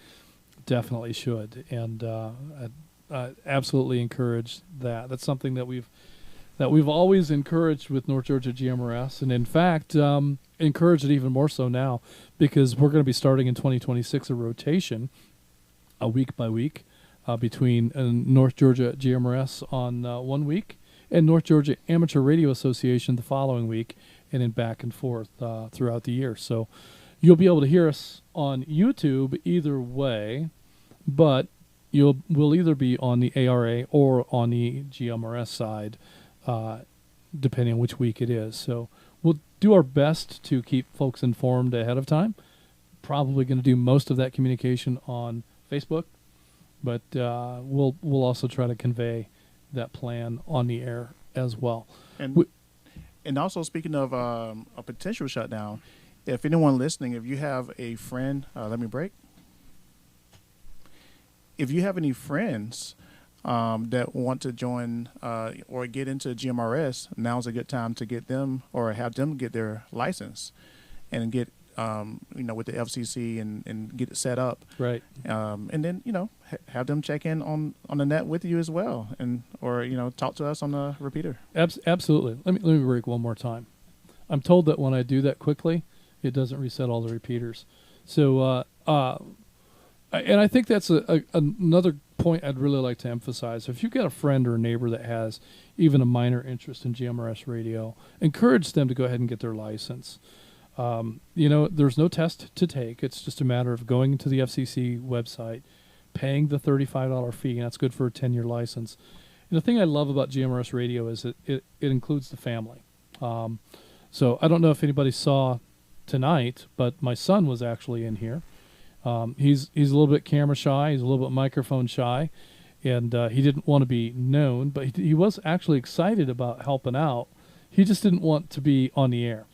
should, and I absolutely encourage that. That's something that we've always encouraged with North Georgia GMRS, and in fact encourage it even more so now, because we're going to be starting in 2026 a rotation, a week by week, between North Georgia GMRS on 1 week and North Georgia Amateur Radio Association the following week, and then back and forth throughout the year. So you'll be able to hear us on YouTube either way, but we'll either be on the ARA or on the GMRS side, depending on which week it is. So we'll do our best to keep folks informed ahead of time. Probably going to do most of that communication on Facebook, but we'll also try to convey that plan on the air as well. And also, speaking of a potential shutdown, if anyone listening, if you have a friend, if you have any friends that want to join or get into GMRS, now's a good time to get them or have them get their license and get, with the FCC and get it set up. Right. And then, have them check in on the net with you as well, or talk to us on the repeater. Absolutely. Let me break one more time. I'm told that when I do that quickly, it doesn't reset all the repeaters. So, and I think that's another point I'd really like to emphasize. If you've got a friend or a neighbor that has even a minor interest in GMRS radio, encourage them to go ahead and get their license. There's no test to take. It's just a matter of going to the FCC website, paying the $35 fee, and that's good for a 10-year license. And the thing I love about GMRS radio is it includes the family. So I don't know if anybody saw tonight, but my son was actually in here. He's a little bit camera shy. He's a little bit microphone shy, and he didn't want to be known, but he was actually excited about helping out. He just didn't want to be on the air.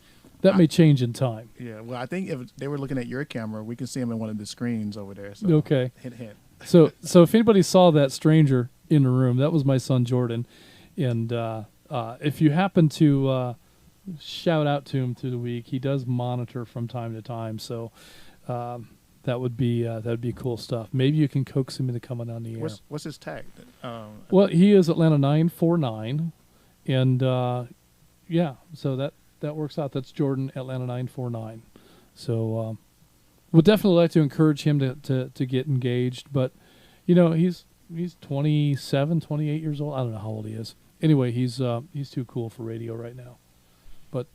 That may change in time. Yeah, well, I think if they were looking at your camera, we can see him in one of the screens over there. So okay. Hint, hint. So if anybody saw that stranger in the room, that was my son Jordan, and if you happen to shout out to him through the week, he does monitor from time to time. So that would be cool stuff. Maybe you can coax him into coming on the air. What's his tag? Well, he is Atlanta 949, and so that works out. That's Jordan, Atlanta 949. So we'll definitely like to encourage him to get engaged. But, he's 27, 28 years old. I don't know how old he is. Anyway, he's too cool for radio right now. But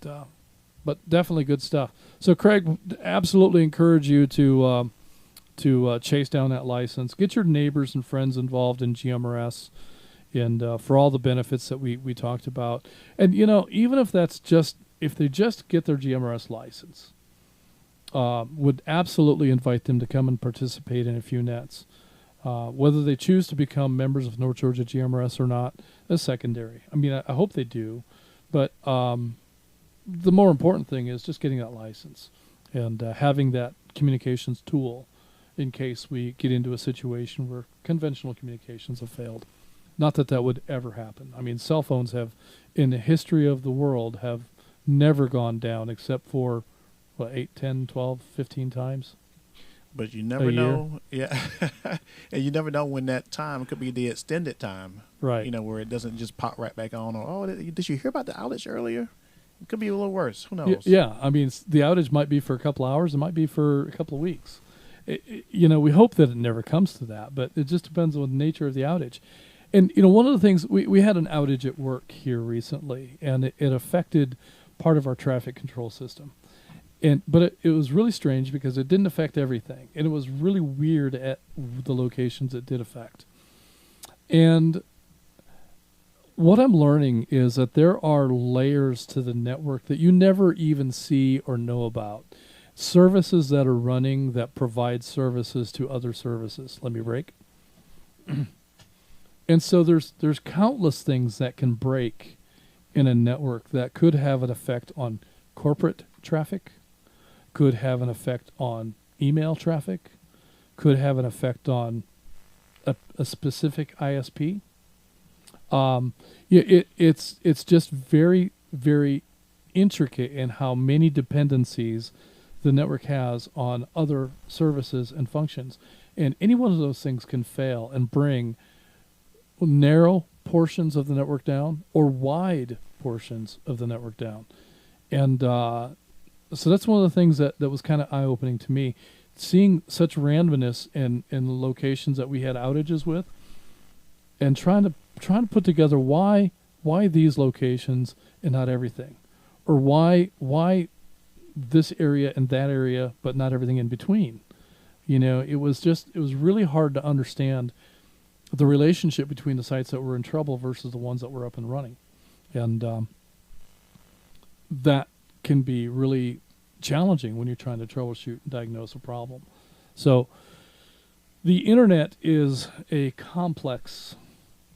definitely good stuff. So, Craig, absolutely encourage you to chase down that license. Get your neighbors and friends involved in GMRS. And for all the benefits that we talked about. And, even if if they just get their GMRS license, would absolutely invite them to come and participate in a few nets. Whether they choose to become members of North Georgia GMRS or not is secondary. I mean, I hope they do. But the more important thing is just getting that license and having that communications tool in case we get into a situation where conventional communications have failed. Not that would ever happen. I mean, cell phones have, in the history of the world, have never gone down except for, 8, 10, 12, 15 times? But you never know. Yeah. And you never know when that time could be the extended time. Right. Where it doesn't just pop right back on. Or, did you hear about the outage earlier? It could be a little worse. Who knows? Yeah, I mean, the outage might be for a couple hours. It might be for a couple of weeks. We hope that it never comes to that, but it just depends on the nature of the outage. And, one of the things, we had an outage at work here recently, and it affected part of our traffic control system. But it was really strange because it didn't affect everything. And it was really weird at the locations it did affect. And what I'm learning is that there are layers to the network that you never even see or know about. Services that are running that provide services to other services. Let me break. And so there's countless things that can break in a network that could have an effect on corporate traffic, could have an effect on email traffic, could have an effect on a specific ISP. It's just very, very intricate in how many dependencies the network has on other services and functions. And any one of those things can fail and bring narrow portions of the network down or wide portions of the network down. And so that's one of the things that was kind of eye-opening to me, seeing such randomness in locations that we had outages with, and trying to put together why these locations and not everything, or why this area and that area but not everything in between. It was really hard to understand the relationship between the sites that were in trouble versus the ones that were up and running. And that can be really challenging when you're trying to troubleshoot and diagnose a problem. So the internet is a complex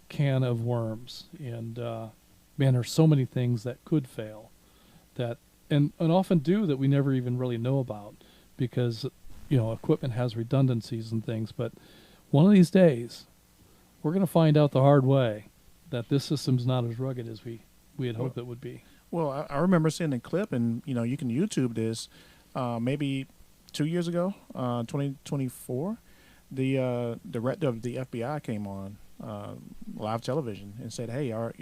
can of worms, and man, there's so many things that could fail that and often do that we never even really know about, because equipment has redundancies and things. But one of these days we're going to find out the hard way that this system's not as rugged as we had hoped it would be. Well, I remember seeing a clip, and you can YouTube this. Maybe 2 years ago, 2024, the director of the FBI came on live television and said, "Hey, our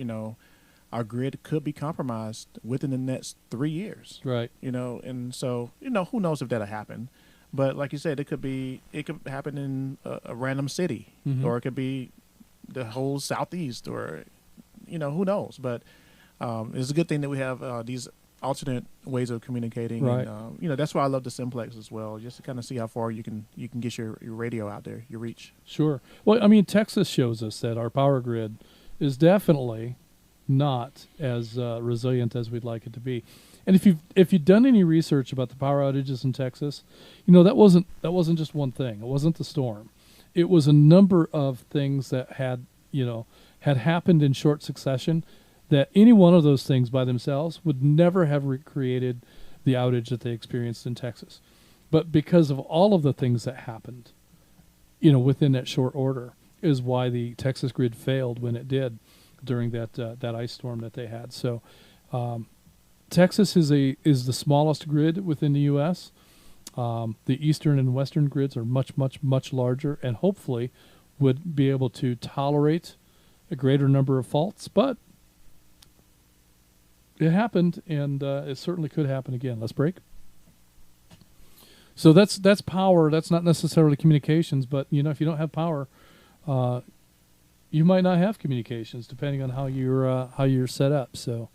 grid could be compromised within the next 3 years." Right. And so who knows if that'll happen. But like you said, it could happen in a random city, Mm-hmm. or it could be the whole Southeast, or who knows. But it's a good thing that we have these alternate ways of communicating. Right. And, that's why I love the simplex as well, just to kind of see how far you can get your radio out there, your reach. Sure. Well, I mean, Texas shows us that our power grid is definitely not as resilient as we'd like it to be. And if you've done any research about the power outages in Texas, that wasn't just one thing. It wasn't the storm. It was a number of things that had happened in short succession, that any one of those things by themselves would never have recreated the outage that they experienced in Texas. But because of all of the things that happened, within that short order, is why the Texas grid failed when it did during that ice storm that they had. So Texas is the smallest grid within the U.S. The eastern and western grids are much, much, much larger, and hopefully would be able to tolerate a greater number of faults. But it happened, and it certainly could happen again. Let's break. So that's power. That's not necessarily communications, but if you don't have power, you might not have communications, depending on how you're set up. So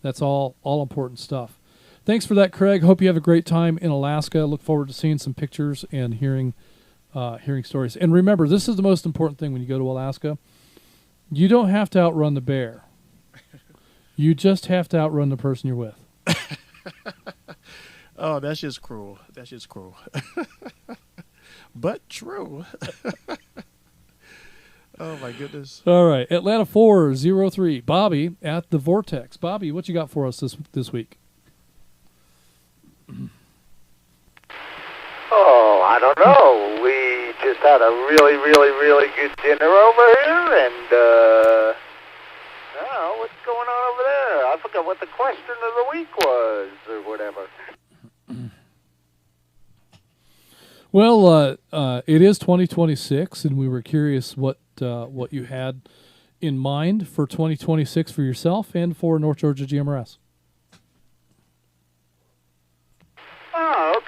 that's all important stuff. Thanks for that, Craig. Hope you have a great time in Alaska. Look forward to seeing some pictures and hearing stories. And remember, this is the most important thing when you go to Alaska. You don't have to outrun the bear. You just have to outrun the person you're with. Oh, that's just cruel. That's just cruel. But true. Oh, my goodness. All right. Atlanta 403. Bobby at the Vortex. Bobby, what you got for us this week? Oh, I don't know. We just had a really, really, really good dinner over here, and I don't know what's going on over there. I forgot what the question of the week was, or whatever. Well, it is 2026, and we were curious what you had in mind for 2026 for yourself and for North Georgia GMRS.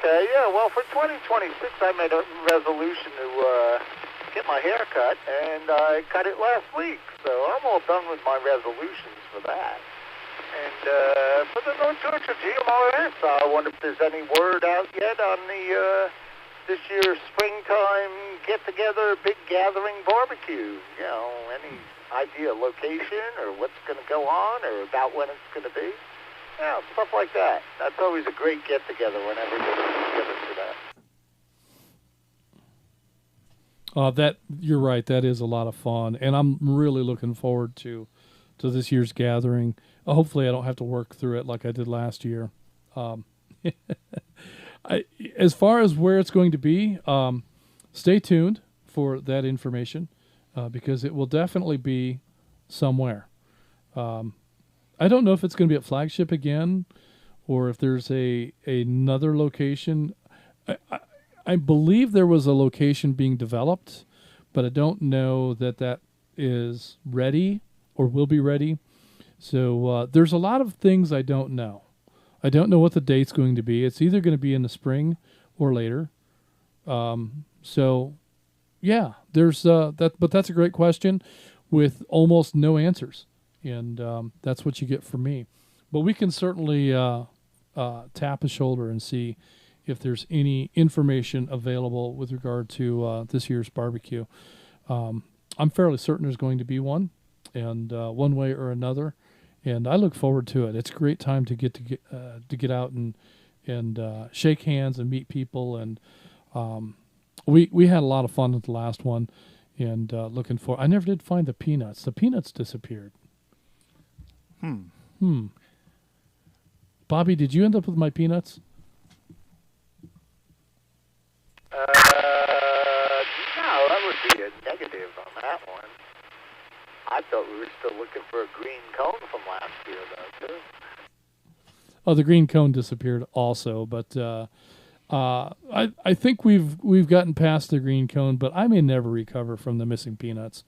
Okay, yeah, well, for 2026, I made a resolution to get my hair cut, and I cut it last week, so I'm all done with my resolutions for that. And for the North Georgia GMRS, I wonder if there's any word out yet on the this year's springtime get-together, big gathering barbecue. You know, any idea of location or what's going to go on or about when it's going to be? Yeah, stuff like that. That's always a great get-together when everybody gets together for that. That you're right. That is a lot of fun, and I'm really looking forward to this year's gathering. Hopefully, I don't have to work through it like I did last year. As far as where it's going to be, stay tuned for that information because it will definitely be somewhere. I don't know if it's going to be at Flagship again or if there's another location. I believe there was a location being developed, but I don't know that is ready or will be ready. So there's a lot of things I don't know. I don't know what the date's going to be. It's either going to be in the spring or later. So, yeah, there's that. But that's a great question with almost no answers, and that's what you get from me. But we can certainly tap a shoulder and see if there's any information available with regard to this year's barbecue. I'm fairly certain there's going to be one, and one way or another. And I look forward to it. It's a great time to get out and shake hands and meet people. And we had a lot of fun at the last one. And looking for, I never did find the peanuts. The peanuts disappeared. Bobby, did you end up with my peanuts? No, that would be a negative on that one. I thought we were still looking for a green cone from last year, though, too. Oh, the green cone disappeared also, but I think we've gotten past the green cone, but I may never recover from the missing peanuts.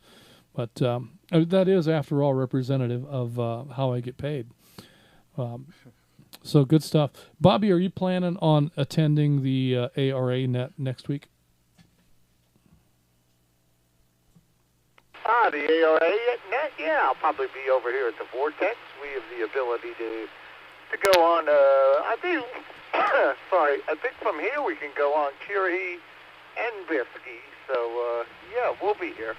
But that is, after all, representative of how I get paid. So good stuff. Bobby, are you planning on attending the ARA next week? The ARA net, yeah, I'll probably be over here at the Vortex. We have the ability to go on, I think from here we can go on Curie and Bisky. So, yeah, we'll be here.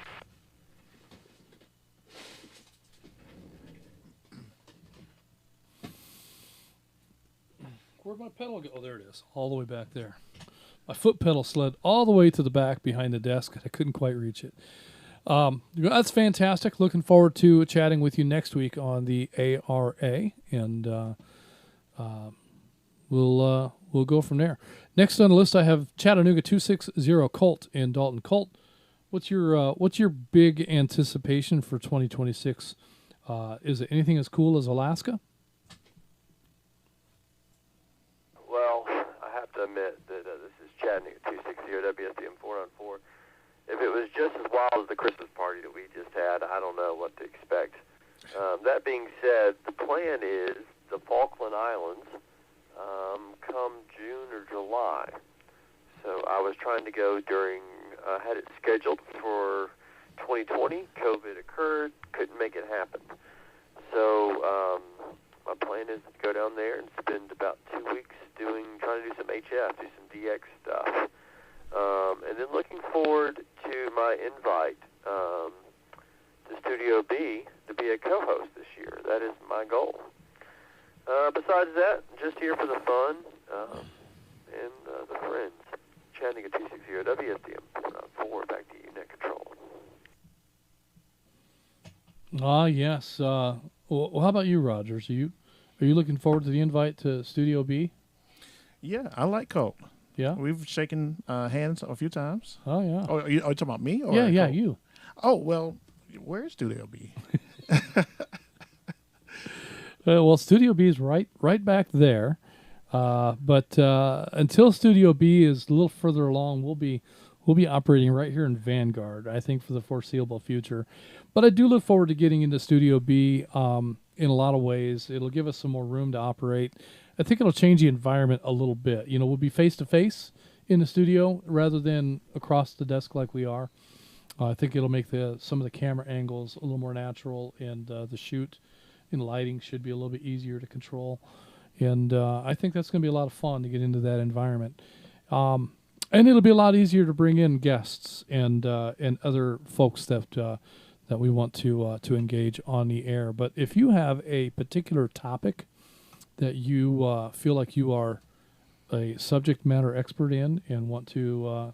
Where'd my pedal go? Oh, there it is. All the way back there. My foot pedal slid all the way to the back behind the desk, and I couldn't quite reach it. That's fantastic. Looking forward to chatting with you next week on the ARA, and we'll go from there. Next on the list, I have Chattanooga 260 Colt in Dalton. Colt, what's your big anticipation for 2026? Is it anything as cool as Alaska? Well, I have to admit that this is Chattanooga 260 WSDM 4-on-4. If it was just as wild as the Christmas party that we just had, I don't know what to expect. That being said, the plan is the Falkland Islands come June or July. So I was trying to go had it scheduled for 2020. COVID occurred, couldn't make it happen. So my plan is to go down there and spend about 2 weeks trying to do some HF, do some DX stuff. And then looking forward to my invite to Studio B to be a co-host this year. That is my goal. Besides that, just here for the fun and the friends. Chattanooga 260 WSDM 4. Back to you, Net Control. Yes. Well, how about you, Rogers? Are you looking forward to the invite to Studio B? Yeah, I like Colt. Yeah, we've shaken hands a few times. Oh yeah. Oh, are you talking about me? Or yeah, Colt? You. Oh well, where's Studio B? Well, Studio B is right back there. But until Studio B is a little further along, we'll be operating right here in Vanguard, I think, for the foreseeable future. But I do look forward to getting into Studio B in a lot of ways. It'll give us some more room to operate. I think it'll change the environment a little bit. You know, we'll be face to face in the studio rather than across the desk like we are. I think it'll make some of the camera angles a little more natural, and the shoot and lighting should be a little bit easier to control. And I think that's going to be a lot of fun to get into that environment. And it'll be a lot easier to bring in guests and other folks that we want to engage on the air. But if you have a particular topic that you feel like you are a subject matter expert in and want to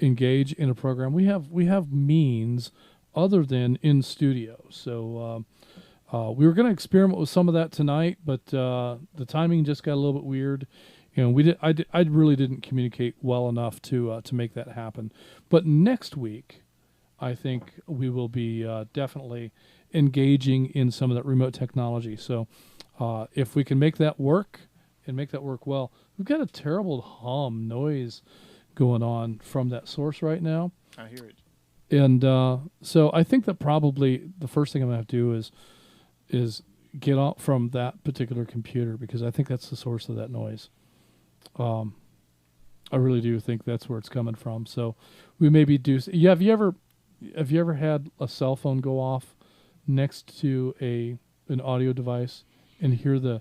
engage in a program, we have means other than in studio. So we were going to experiment with some of that tonight, but the timing just got a little bit weird, and I really didn't communicate well enough to make that happen. But next week, I think we will be definitely engaging in some of that remote technology. So if we can make that work and make that work well, we've got a terrible noise going on from that source right now. I hear it. And so I think that probably the first thing I'm going to have to do is get out from that particular computer, because I think that's the source of that noise. I really do think that's where it's coming from. So we maybe do. Yeah, have you ever had a cell phone go off next to an audio device and hear the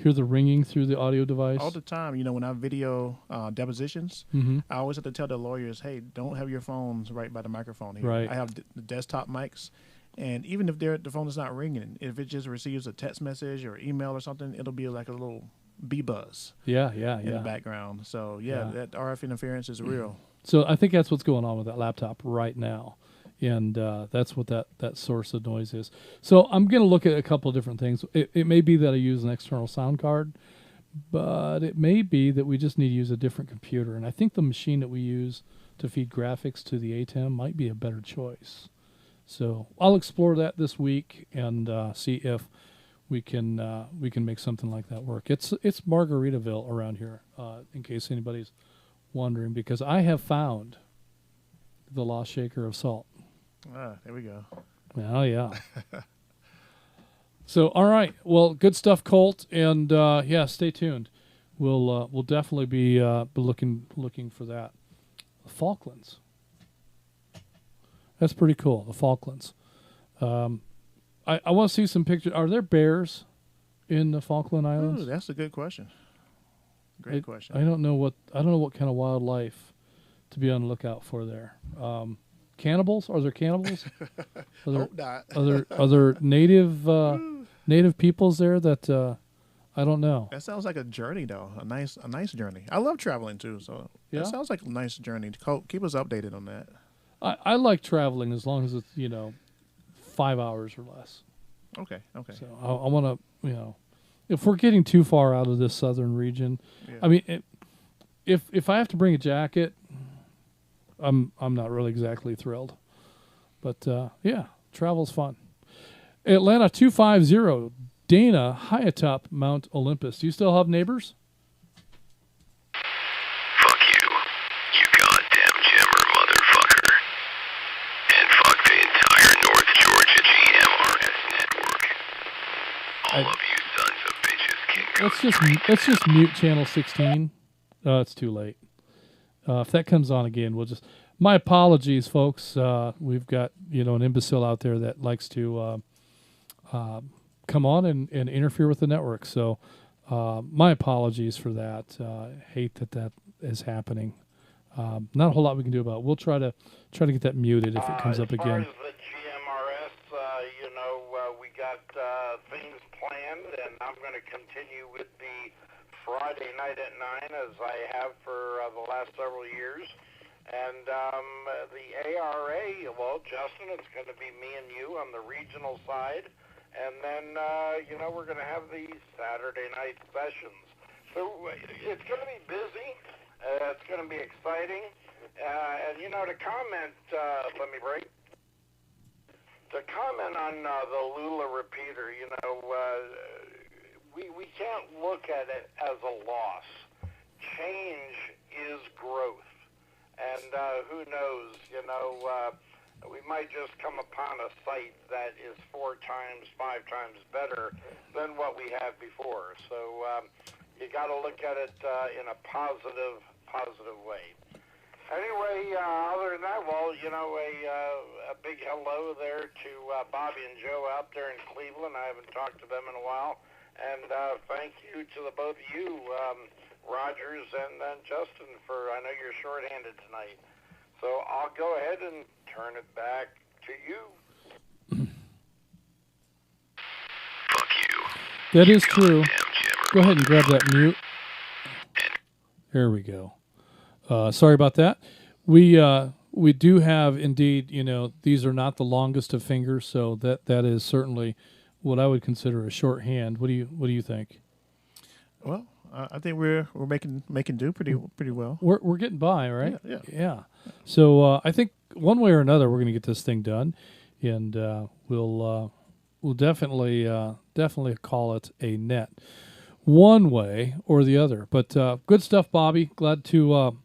ringing through the audio device? All the time. You know, when I video depositions, Mm-hmm. I always have to tell the lawyers, hey, don't have your phones right by the microphone here. Right. I have the desktop mics, and even if the phone is not ringing, if it just receives a text message or email or something, it'll be like a little bee buzz in the background. So, that RF interference is real. So I think that's what's going on with that laptop right now. And that's what that source of noise is. So I'm going to look at a couple of different things. It may be that I use an external sound card, but it may be that we just need to use a different computer. And I think the machine that we use to feed graphics to the ATEM might be a better choice. So I'll explore that this week and see if we can make something like that work. It's Margaritaville around here, in case anybody's wondering, because I have found the lost shaker of salt. There we go. Oh, yeah. So, all right. Well, good stuff, Colt. And, stay tuned. We'll definitely be looking for that. The Falklands. That's pretty cool, the Falklands. I want to see some pictures. Are there bears in the Falkland Islands? Ooh, that's a good question. Great question. I don't know what kind of wildlife to be on the lookout for there. Cannibals? Are there cannibals? Hope not. Are there native peoples there that I don't know? That sounds like a journey, though. A nice journey. I love traveling too, so that sounds like a nice journey. Keep us updated on that. I like traveling as long as it's 5 hours or less. Okay. So I want to if we're getting too far out of this southern region, I mean, if I have to bring a jacket, I'm not really exactly thrilled. But travel's fun. Atlanta 250, Dana, high atop Mount Olympus. Do you still have neighbors? Fuck you, you goddamn Jimmer motherfucker. And fuck the entire North Georgia GMRS network. All of you sons of bitches can go. Let's just mute channel 16. It's too late. If that comes on again, we'll just. My apologies, folks. We've got an imbecile out there that likes to come on and interfere with the network. So my apologies for that. Hate that is happening. Not a whole lot we can do about it. We'll try to get that muted if it comes up again. As far as the GMRS, we got things planned, and I'm going to continue with the Friday night at 9 as I have for the last several years. And the ARA, well, Justin, it's going to be me and you on the regional side. And then, we're going to have the Saturday night sessions. So it's going to be busy. It's going to be exciting. And, to comment, let me break. To comment on the Lula repeater, we can't look at it as a loss. Change is growth. And who knows, we might just come upon a site that is 4 times, 5 times better than what we had before. So, you got to look at it in a positive way. Anyway, other than that, well, you know, a big hello there to Bobby and Joe out there in Cleveland. I haven't talked to them in a while. And thank you to the both of you, Rogers and Justin, for, I know you're shorthanded tonight. So I'll go ahead and turn it back to you. Fuck you. That is true. Go ahead and grab that mute. There we go. Sorry about that. We do have indeed, you know, these are not the longest of fingers, so that is certainly what I would consider a shorthand. What do you think? Well, I think we're making do pretty well. We're getting by, right? Yeah. So I think one way or another we're going to get this thing done, and we'll definitely call it a net, one way or the other. But good stuff, Bobby. Glad to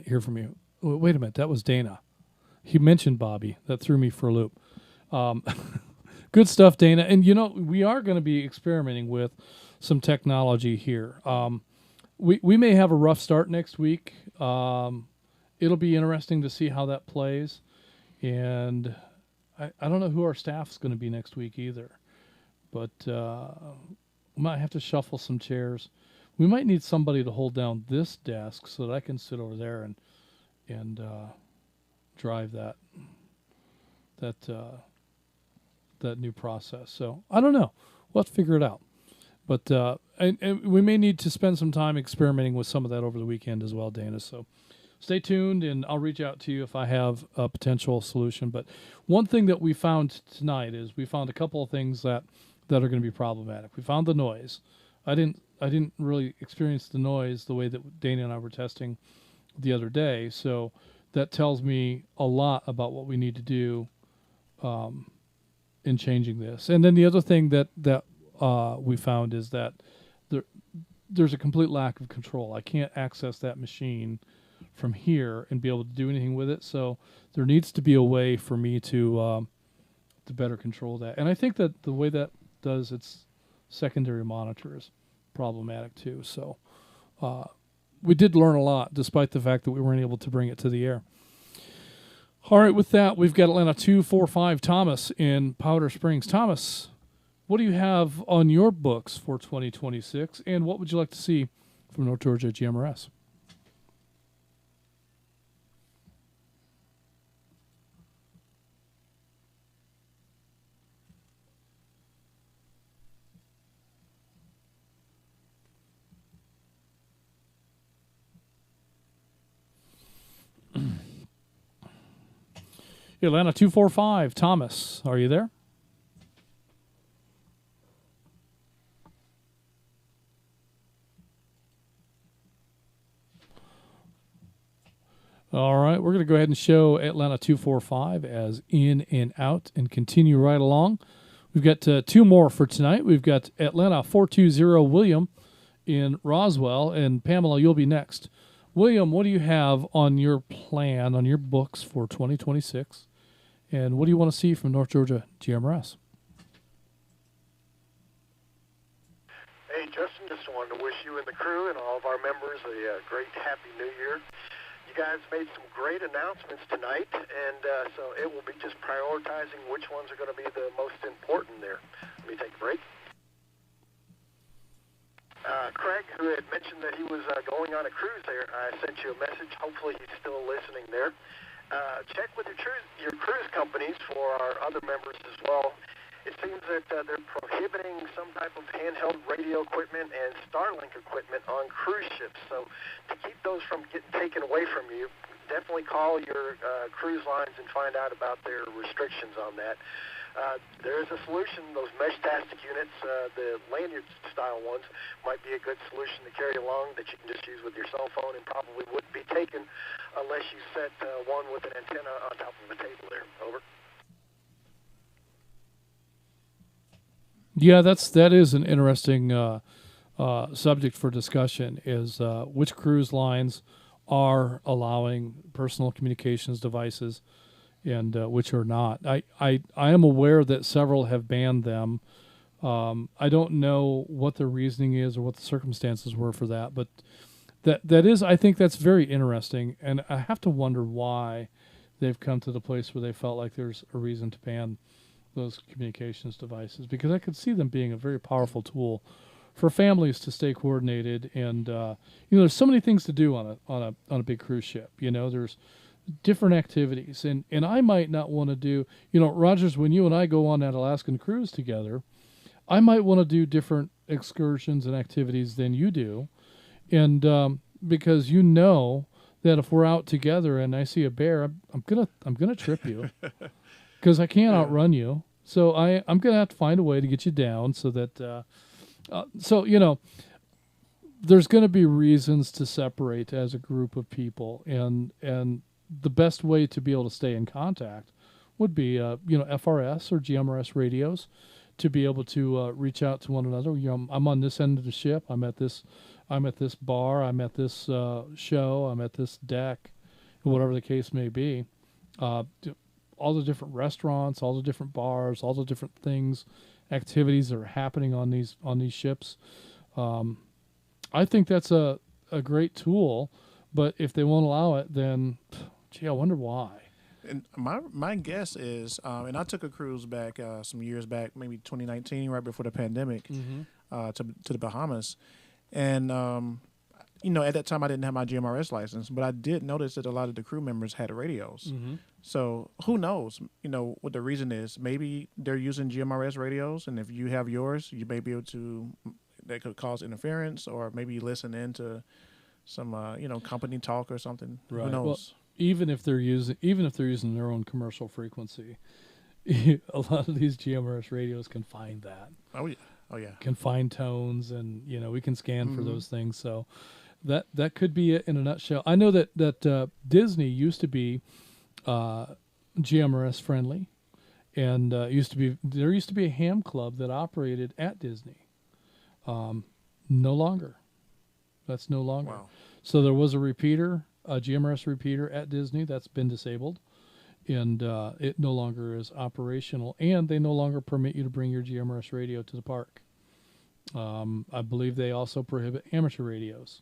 hear from you. Wait a minute, that was Dana. He mentioned Bobby. That threw me for a loop. Good stuff, Dana. And, you know, we are going to be experimenting with some technology here. We may have a rough start next week. It'll be interesting to see how that plays. And I don't know who our staff's going to be next week either. But we might have to shuffle some chairs. We might need somebody to hold down this desk so that I can sit over there and drive that new process. So I don't know. We'll have to figure it out. But and we may need to spend some time experimenting with some of that over the weekend as well, Dana. So stay tuned, and I'll reach out to you if I have a potential solution. But one thing that we found tonight is we found a couple of things that are going to be problematic. We found the noise. I didn't really experience the noise the way that Dana and I were testing the other day. So that tells me a lot about what we need to do in changing this. And then the other thing that we found is that there's a complete lack of control. I can't access that machine from here and be able to do anything with it. So there needs to be a way for me to better control that. And I think that the way that does its secondary monitor is problematic too. So we did learn a lot, despite the fact that we weren't able to bring it to the air. All right, with that, we've got Atlanta 245 Thomas in Powder Springs. Thomas, what do you have on your books for 2026, and what would you like to see from North Georgia GMRS? Atlanta 245 Thomas, are you there? All right, we're going to go ahead and show Atlanta 245 as in and out and continue right along. We've got two more for tonight. We've got Atlanta 420 William in Roswell, and Pamela, you'll be next. William, what do you have on your plan, on your books for 2026? And what do you want to see from North Georgia GMRS? Hey, Justin, just wanted to wish you and the crew and all of our members a great, happy New Year. You guys made some great announcements tonight, and so it will be just prioritizing which ones are going to be the most important there. Let me take a break. Craig, who had mentioned that he was going on a cruise there, I sent you a message. Hopefully he's still listening there. Check with your cruise companies for our other members as well. It seems that they're prohibiting some type of handheld radio equipment and Starlink equipment on cruise ships. So to keep those from getting taken away from you, definitely call your cruise lines and find out about their restrictions on that. There is a solution. Those mesh tastic units, the lanyard-style ones, might be a good solution to carry along that you can just use with your cell phone and probably wouldn't be taken unless you set one with an antenna on top of a table there. Over. Yeah, that is an interesting subject for discussion, is which cruise lines are allowing personal communications devices and which are not. I am aware that several have banned them I don't know what the reasoning is or what the circumstances were for that, but that is, I think that's very interesting, and I have to wonder why they've come to the place where they felt like there's a reason to ban those communications devices, because I could see them being a very powerful tool for families to stay coordinated. And there's so many things to do on a big cruise ship. There's different activities, and I might not want to do, Rogers, when you and I go on that Alaskan cruise together, I might want to do different excursions and activities than you do, and because that if we're out together and I see a bear, I'm gonna trip you because I can't outrun you. So I'm gonna have to find a way to get you down so that there's gonna be reasons to separate as a group of people, and the best way to be able to stay in contact would be FRS or GMRS radios, to be able to reach out to one another. I'm on this end of the ship. I'm at this bar. I'm at this show. I'm at this deck, whatever the case may be. All the different restaurants, all the different bars, all the different things, activities that are happening on these ships. I think that's a great tool, but if they won't allow it, then, gee, I wonder why. And my guess is, and I took a cruise back some years back, maybe 2019, right before the pandemic, to the Bahamas. And, at that time I didn't have my GMRS license, but I did notice that a lot of the crew members had radios. Mm-hmm. So who knows, what the reason is. Maybe they're using GMRS radios, and if you have yours, you may be able to, that could cause interference, or maybe you listen into some, company talk or something. Right. Who knows? Well, even if they're using their own commercial frequency, a lot of these GMRS radios can find that. Oh yeah. Can find tones, and we can scan for those things. So that could be it in a nutshell. I know that Disney used to be GMRS friendly, and there used to be a ham club that operated at Disney. No longer. That's no longer. Wow. So there was a GMRS repeater at Disney that's been disabled, and it no longer is operational, and they no longer permit you to bring your GMRS radio to the park. I believe they also prohibit amateur radios.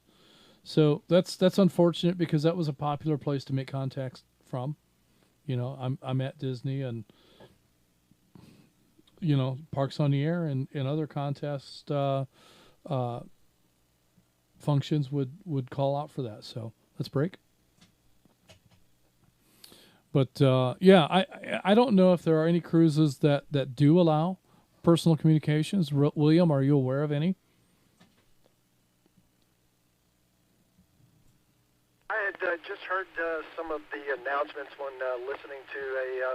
So that's unfortunate, because that was a popular place to make contacts from. I'm at Disney, and Parks on the Air and other contest functions would call out for that. So let's break. But I don't know if there are any cruises that do allow personal communications. William, are you aware of any? I had just heard some of the announcements when listening to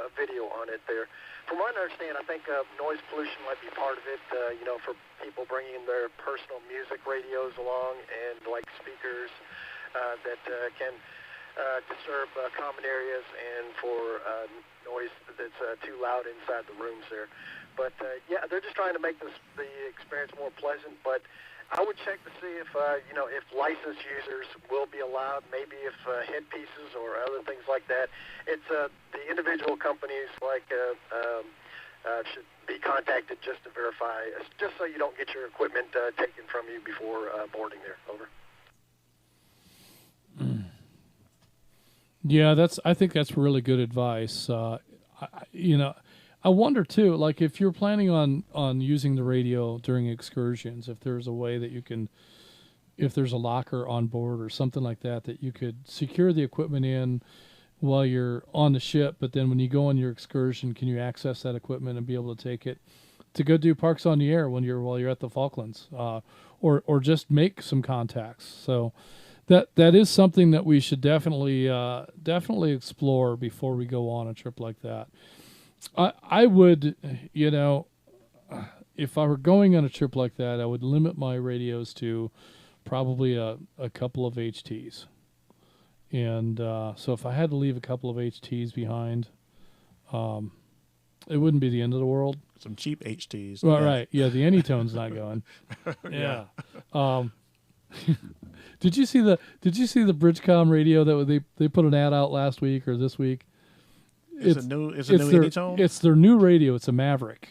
a video on it there. From what I understand, I think noise pollution might be part of it, for people bringing their personal music radios along, and like speakers that can disturb common areas, and for noise that's too loud inside the rooms there. But they're just trying to make the experience more pleasant. But I would check to see if if licensed users will be allowed. Maybe if headpieces or other things like that. It's the individual companies should be contacted just to verify, just so you don't get your equipment taken from you before boarding there. Over. Yeah, I think that's really good advice. I wonder too, like if you're planning on using the radio during excursions, if there's a way that you can, if there's a locker on board or something like that you could secure the equipment in while you're on the ship, but then when you go on your excursion, can you access that equipment and be able to take it to go do Parks on the Air while you're at the Falklands, or just make some contacts. So that is something that we should definitely explore before we go on a trip like that. I would, if I were going on a trip like that, I would limit my radios to probably a couple of HTs. And so if I had to leave a couple of HTs behind, it wouldn't be the end of the world. Some cheap HTs. Well, right. Yeah, the Anytone's not going. Yeah. Did you see the Bridgecom radio that they put an ad out last week or this week? It's a new Anytone? It's their new radio. It's a Maverick.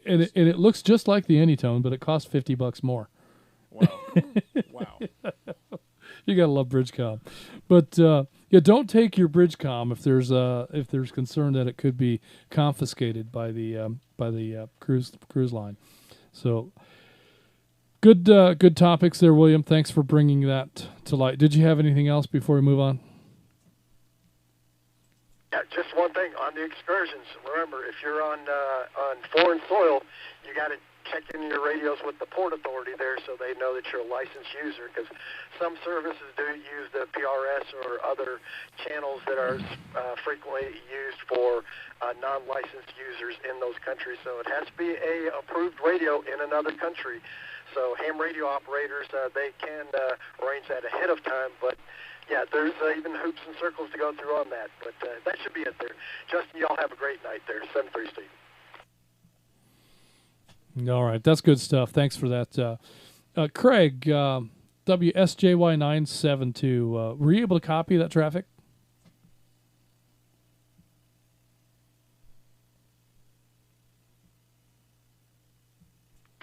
it looks just like the Anytone, but it costs $50 more. Wow. Wow. You gotta love Bridgecom, but yeah, don't take your Bridgecom if there's concern that it could be confiscated by the cruise line. So good topics there, William. Thanks for bringing that to light. Did you have anything else before we move on? Yeah, just one thing on the excursions. Remember, if you're on foreign soil, you got to check in your radios with the Port Authority there so they know that you're a licensed user, because some services do use the PRS or other channels that are frequently used for non-licensed users in those countries. So it has to be a approved radio in another country. So ham radio operators, they can arrange that ahead of time, but yeah, there's even hoops and circles to go through on that. But that should be it there. Justin, y'all have a great night there. 7-3 Steve. All right, that's good stuff. Thanks for that. Craig, WSJY972, were you able to copy that traffic?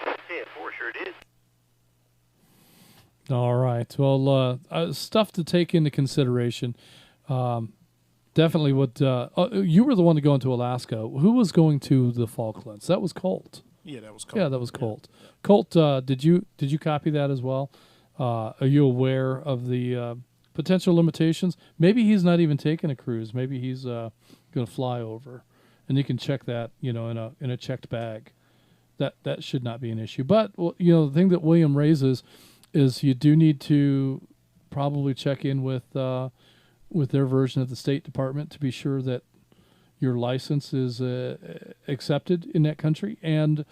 Yeah, for sure did. All right. Well, stuff to take into consideration. Definitely what you were the one to go into Alaska. Who was going to the Falklands? That was Colt. Yeah, that was Colt. Yeah, that was Colt. Yeah. Colt, did you copy that as well? Are you aware of the potential limitations? Maybe he's not even taking a cruise. Maybe he's going to fly over, and you can check that, in a checked bag. That should not be an issue. But the thing that William raises is you do need to probably check in with their version of the State Department to be sure that your license is accepted in that country, and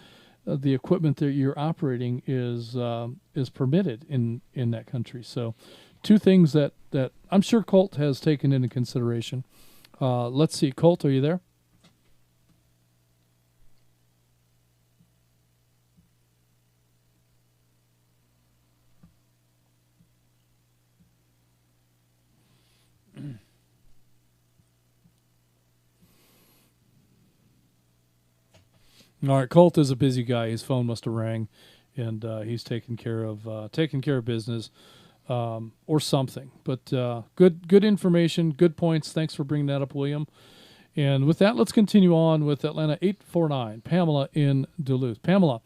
the equipment that you're operating is permitted in that country. So, two things that I'm sure Colt has taken into consideration. Let's see, Colt, are you there? All right, Colt is a busy guy. His phone must have rang, and he's taking care of business or something. But good information, good points. Thanks for bringing that up, William. And with that, let's continue on with Atlanta 849, Pamela in Duluth. Pamela,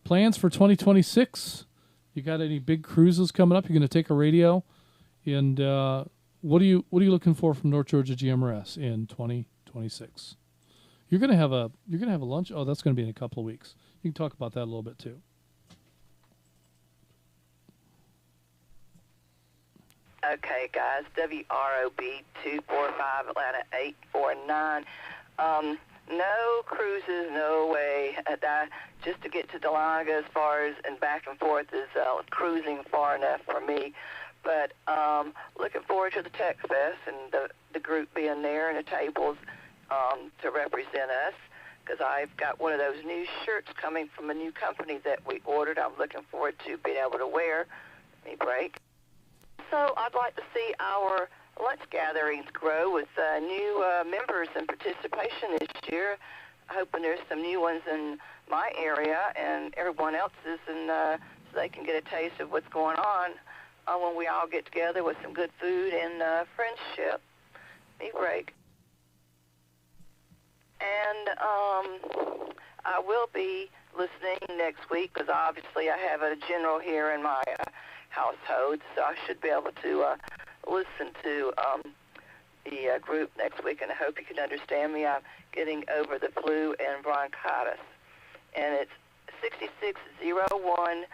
plans for 2026? You got any big cruises coming up? You're going to take a radio, and what are you looking for from North Georgia GMRS in 2026? You're gonna have a lunch. Oh, that's gonna be in a couple of weeks. You can talk about that a little bit too. Okay, guys. WROB 245 Atlanta 849. No cruises, no way. Just to get to Dahlonega as far as and back and forth is cruising far enough for me. But looking forward to the Tech Fest and the group being there and the tables. To represent us, because I've got one of those new shirts coming from a new company that we ordered. I'm looking forward to being able to wear. Let me break. So I'd like to see our lunch gatherings grow with new members and participation this year. Hoping there's some new ones in my area and everyone else's, and so they can get a taste of what's going on when we all get together with some good food and friendship. Let me break. And I will be listening next week because obviously I have a general here in my household, so I should be able to listen to the group next week, and I hope you can understand me. I'm getting over the flu and bronchitis. And it's 6601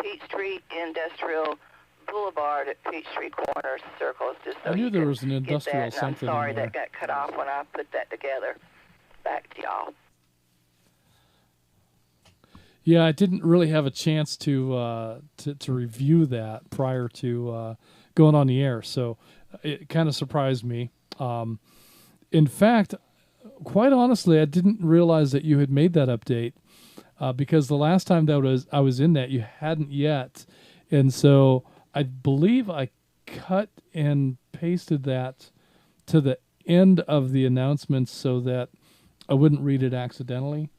Peachtree Industrial Boulevard at Peachtree Corner Circles. Just so I knew there was an industrial something. I'm sorry in there. that got cut off when I put that together. Back to y'all. Yeah, I didn't really have a chance to review that prior to going on the air, so it kind of surprised me. In fact, quite honestly, I didn't realize that you had made that update because the last time that I was in that, you hadn't yet, and so I believe I cut and pasted that to the end of the announcements so that I wouldn't read it accidentally,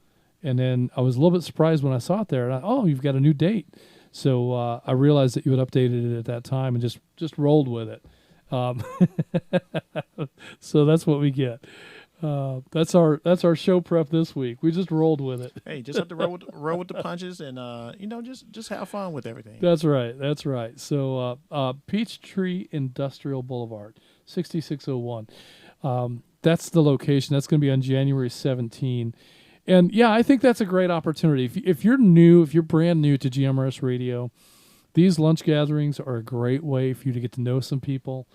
And then I was a little bit surprised when I saw it there. And oh, you've got a new date. So I realized that you had updated it at that time and just rolled with it. So that's what we get. That's our show prep this week. We just rolled with it. Hey, just have to roll with the punches, and just have fun with everything. That's right. That's right. So Peachtree Industrial Boulevard, 6601. That's the location. That's going to be on January 17. And yeah, I think that's a great opportunity. If you're new, if you're brand new to GMRS Radio, these lunch gatherings are a great way for you to get to know some people,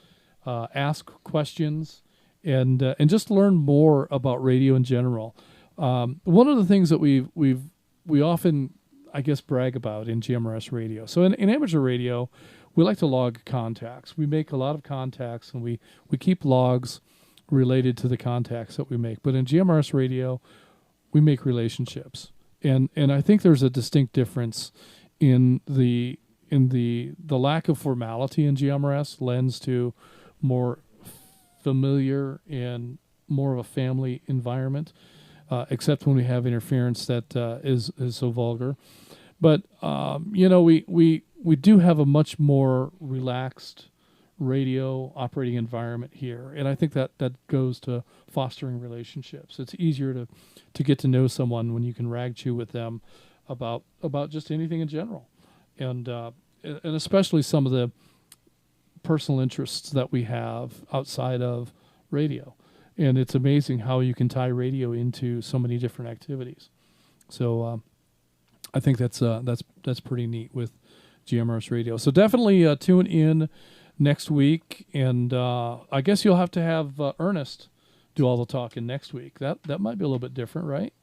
ask questions, and just learn more about radio in general. One of the things that we often, I guess, brag about in GMRS Radio. So in amateur radio, we like to log contacts. We make a lot of contacts, and we keep logs related to the contacts that we make. But in GMRS Radio, we make relationships, and I think there's a distinct difference in the lack of formality in GMRS lends to more familiar and more of a family environment, except when we have interference that is so vulgar. But we do have a much more relaxed radio operating environment here, and I think that goes to fostering relationships. It's easier to get to know someone when you can rag chew with them about just anything in general, and especially some of the personal interests that we have outside of radio. And it's amazing how you can tie radio into so many different activities. So I think that's pretty neat with GMRS Radio. So definitely tune in next week, and I guess you'll have to have Ernest do all the talking next week. That might be a little bit different, right?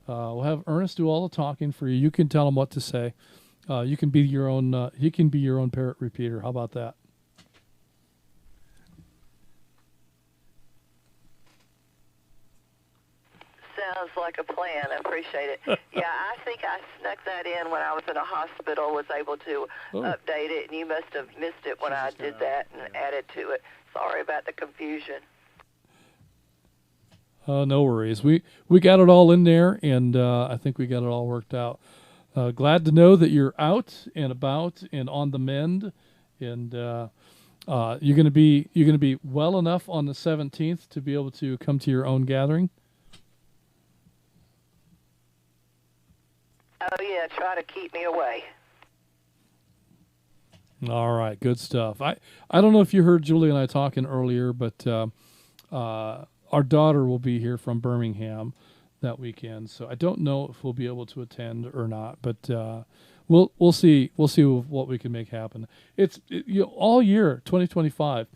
We'll have Ernest do all the talking for you. You can tell him what to say. You can be your own. He can be your own parrot repeater. How about that? Sounds like a plan. I appreciate it. Yeah, I think I snuck that in when I was in a hospital, was able to update it, and you must have missed it when I did that and added to it. Sorry about the confusion. No worries. We got it all in there, and I think we got it all worked out. Glad to know that you're out and about and on the mend, and you're gonna be well enough on the 17th to be able to come to your own gathering. Oh yeah, try to keep me away. All right, good stuff. I don't know if you heard Julie and I talking earlier, but our daughter will be here from Birmingham that weekend, so I don't know if we'll be able to attend or not, but we'll see what we can make happen. It's all year 2025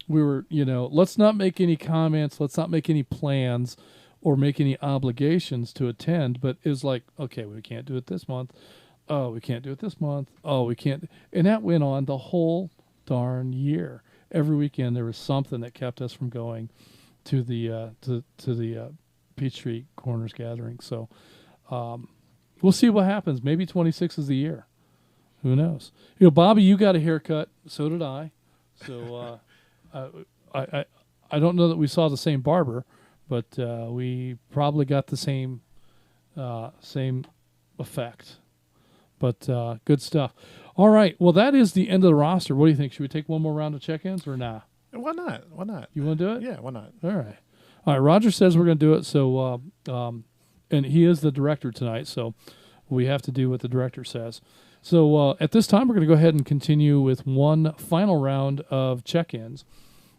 we were let's not make any comments, let's not make any plans or make any obligations to attend, but it was like, okay, we can't do it this month. Oh, we can't do it this month. Oh, we can't. And that went on the whole darn year. Every weekend there was something that kept us from going to the Peachtree Corners gathering. So we'll see what happens. Maybe 26 is the year. Who knows? Bobby, you got a haircut. So did I. So I don't know that we saw the same barber, but we probably got the same effect. But good stuff. All right. Well, that is the end of the roster. What do you think? Should we take one more round of check-ins or nah? Why not? Why not? You want to do it? Yeah, why not? All right. All right. Roger says we're going to do it. So, and he is the director tonight, so we have to do what the director says. So at this time, we're going to go ahead and continue with one final round of check-ins.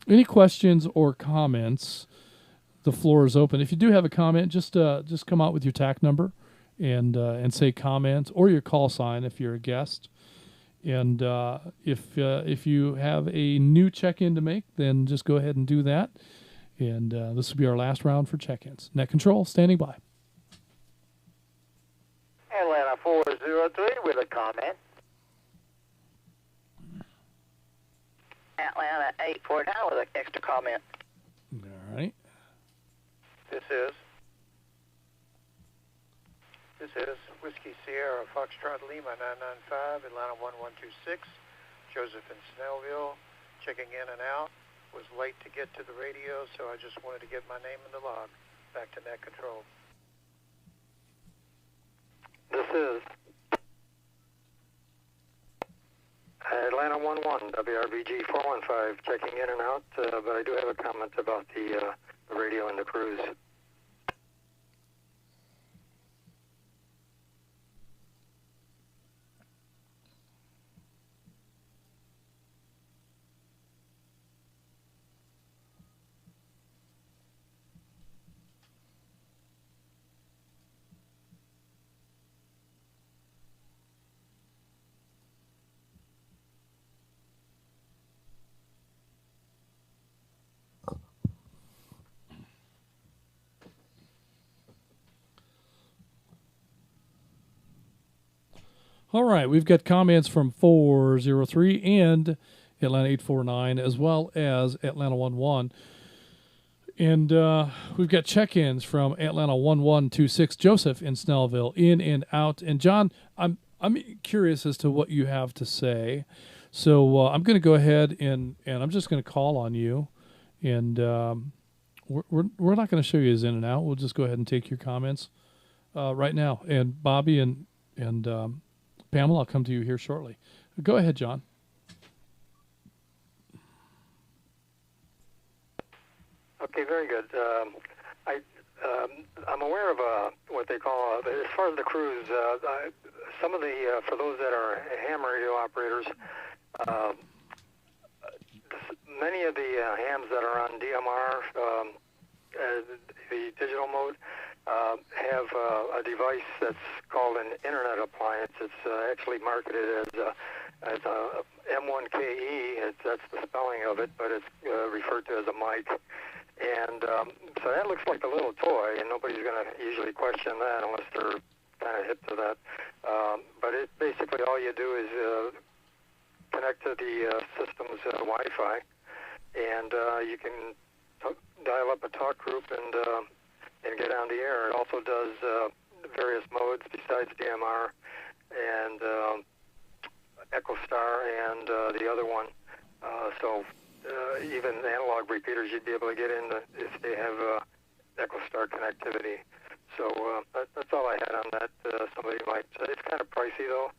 Any questions or comments? The floor is open. If you do have a comment, just come out with your TAC number and say comment, or your call sign if you're a guest. And if you have a new check-in to make, then just go ahead and do that. And this will be our last round for check-ins. Net Control, standing by. Atlanta 403 with a comment. Atlanta 849 with an extra comment. All right. This is Whiskey Sierra Foxtrot Lima 995, Atlanta 1126, Joseph in Snellville, checking in and out. Was late to get to the radio, so I just wanted to get my name in the log. Back to Net Control. This is Atlanta 11, WRVG 415, checking in and out, but I do have a comment about the radio and the cruise. All right, we've got comments from 403 and Atlanta 849, as well as Atlanta 11. And we've got check-ins from Atlanta 1126, Joseph in Snellville, in and out. And John, I'm curious as to what you have to say. So I'm going to go ahead and I'm just going to call on you. And we're not going to show you his in and out. We'll just go ahead and take your comments right now. And Bobby and Pamela, I'll come to you here shortly. Go ahead, John. Okay, very good. I'm aware of what they call, as far as the cruise, some of the, for those that are ham radio operators, many of the hams that are on DMR, the digital mode, have a device that's called an internet appliance. It's actually marketed as a M1KE. That's the spelling of it, but it's referred to as a mic. And so that looks like a little toy, and nobody's going to usually question that unless they're kind of hip to that. But it basically all you do is connect to the system's Wi-Fi, and you can dial up a talk group and get on the air. It also does various modes besides DMR and EchoStar and the other one. So even analog repeaters you'd be able to get in if they have EchoStar connectivity. So that's all I had on that. Somebody might say it's kind of pricey though,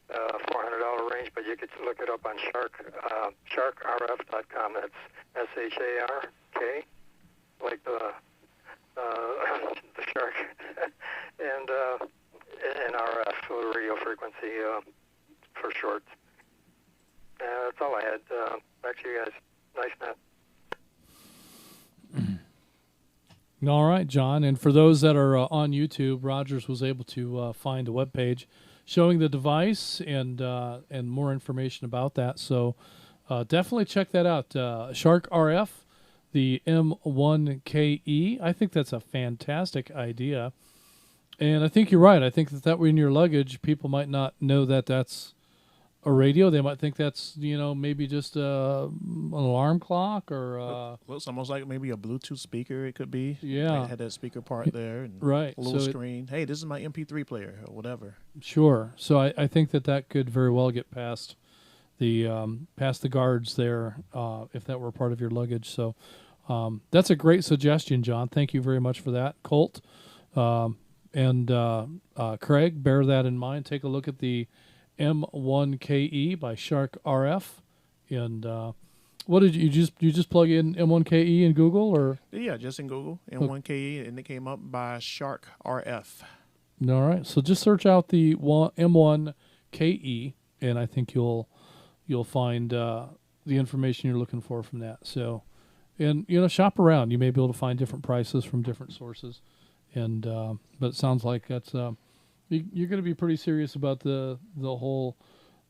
$400 range, but you could look it up on sharkrf.com. That's SHARK, like the shark, and RF, so radio frequency for short. That's all I had. Back to you guys. Nice man. All right, John. And for those that are on YouTube, Rogers was able to find a web page showing the device and more information about that. So definitely check that out. Shark RF, the M1KE. I think that's a fantastic idea. And I think you're right. I think that way in your luggage, people might not know that that's a radio. They might think that's, maybe just an alarm clock or... well, it's almost like maybe a Bluetooth speaker it could be. Yeah. It had that speaker part there. And right. a little screen. Hey, this is my MP3 player or whatever. Sure. So I think that could very well get past the guards there if that were part of your luggage. So that's a great suggestion, John. Thank you very much for that. Colt and Craig, bear that in mind. Take a look at the M1KE by Shark RF, and what did you just plug in M1KE in Google or? Yeah, just in Google M1KE, and it came up by Shark RF. All right, so just search out the M1KE, and I think you'll find the information you're looking for from that. So, and shop around. You may be able to find different prices from different sources, and but it sounds like that's. You're going to be pretty serious about the whole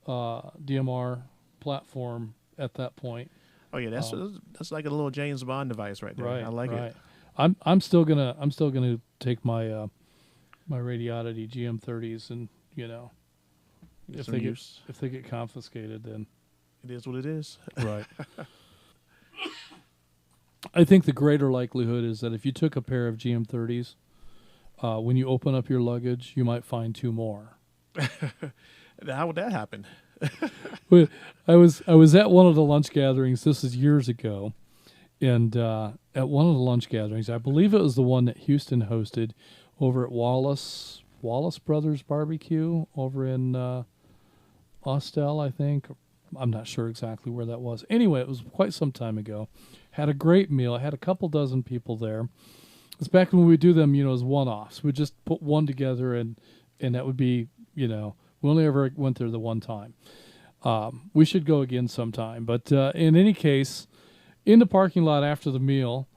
DMR platform at that point. Oh yeah, that's like a little James Bond device right there. Right, I like it. I'm still gonna take my my Radiodity GM30s and if they get confiscated, then it is what it is. Right. I think the greater likelihood is that if you took a pair of GM30s. When you open up your luggage, you might find two more. How would that happen? I was at one of the lunch gatherings. This is years ago, and at one of the lunch gatherings, I believe it was the one that Houston hosted over at Wallace Wallace Brothers Barbecue over in Austell, I think. I'm not sure exactly where that was. Anyway, it was quite some time ago. Had a great meal. I had a couple dozen people there. It's back when we do them, as one-offs. We just put one together, and that would be, we only ever went there the one time. We should go again sometime. But in any case, in the parking lot after the meal,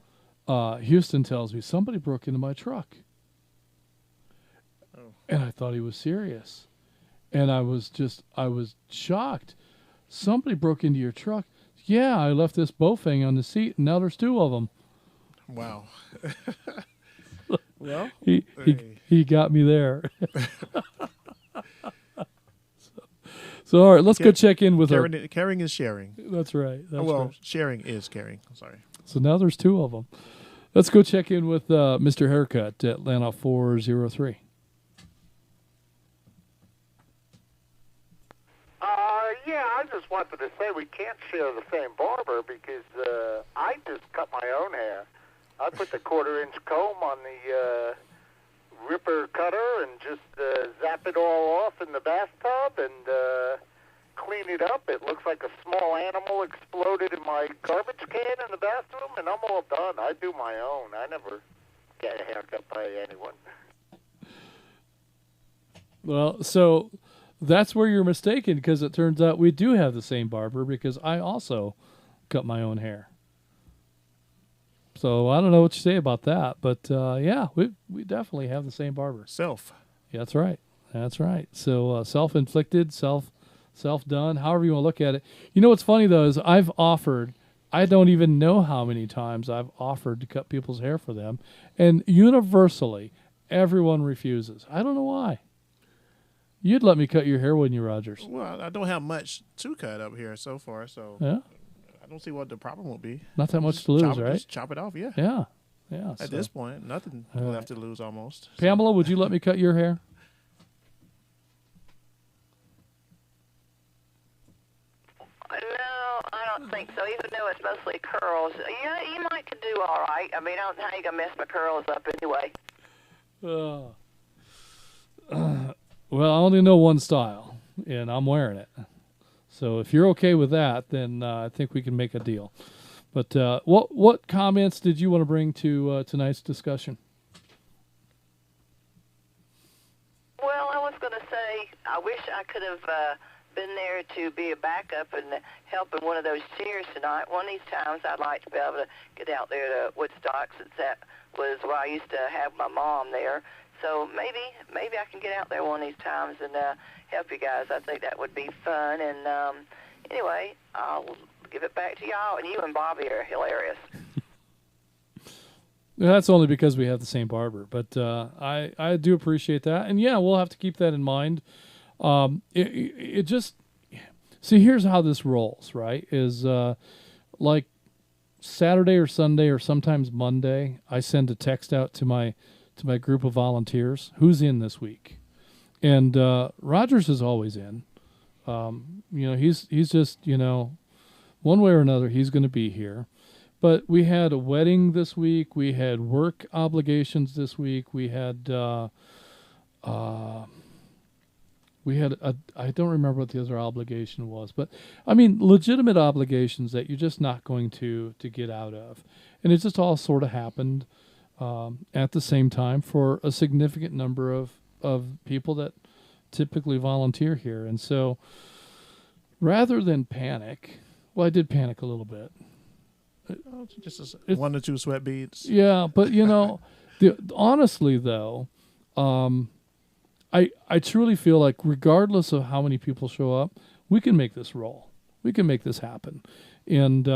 Houston tells me somebody broke into my truck. Oh. And I thought he was serious. And I was shocked. Somebody broke into your truck. Yeah, I left this Bofang on the seat, and now there's two of them. Wow. Well, he got me there. so all right, let's go check in with caring is sharing. That's right. Sharing is caring. I'm sorry. So now there's two of them. Let's go check in with Mr. Haircut at Atlanta 403. Yeah, I just wanted to say we can't share the same barber because I just cut my own hair. I put the 1/4-inch comb on the ripper cutter and just zap it all off in the bathtub and clean it up. It looks like a small animal exploded in my garbage can in the bathroom, and I'm all done. I do my own. I never get a haircut by anyone. Well, so that's where you're mistaken, because it turns out we do have the same barber, because I also cut my own hair. So I don't know what you say about that, but yeah, we definitely have the same barber. Self. Yeah, that's right. That's right. So self-inflicted, self-done, however you want to look at it. You know what's funny, though, is I've offered, I don't even know how many times I've offered to cut people's hair for them, and universally, everyone refuses. I don't know why. You'd let me cut your hair, wouldn't you, Rogers? Well, I don't have much to cut up here so far, so yeah. I don't see what the problem will be. Not that much to lose, right? Just chop it off, yeah. Yeah, yeah. At this point, nothing left to lose almost. Pamela, would you let me cut your hair? No, I don't think so, even though it's mostly curls. Yeah, you might could do all right. I mean, I don't know how you're going to mess my curls up anyway. Well, I only know one style, and I'm wearing it. So if you're okay with that, then I think we can make a deal. But what comments did you want to bring to tonight's discussion? Well, I was going to say I wish I could have been there to be a backup and help in one of those cheers tonight. One of these times I'd like to be able to get out there to Woodstock, since that was where I used to have my mom there. So maybe I can get out there one of these times and help you guys. I think that would be fun. And anyway, I'll give it back to y'all. And you and Bobby are hilarious. That's only because we have the same barber. But I do appreciate that. And, yeah, we'll have to keep that in mind. It just – see, here's how this rolls, right, is like Saturday or Sunday or sometimes Monday, I send a text out to my group of volunteers, who's in this week. And Rogers is always in. He's just, one way or another, he's going to be here. But we had a wedding this week. We had work obligations this week. We had I don't remember what the other obligation was, but I mean, legitimate obligations that you're just not going to get out of. And it just all sort of happened at the same time for a significant number of people that typically volunteer here. And so rather than panic, well, I did panic a little bit. Just one or two sweat beads. Yeah, but honestly though, I truly feel like regardless of how many people show up, we can make this roll. We can make this happen. And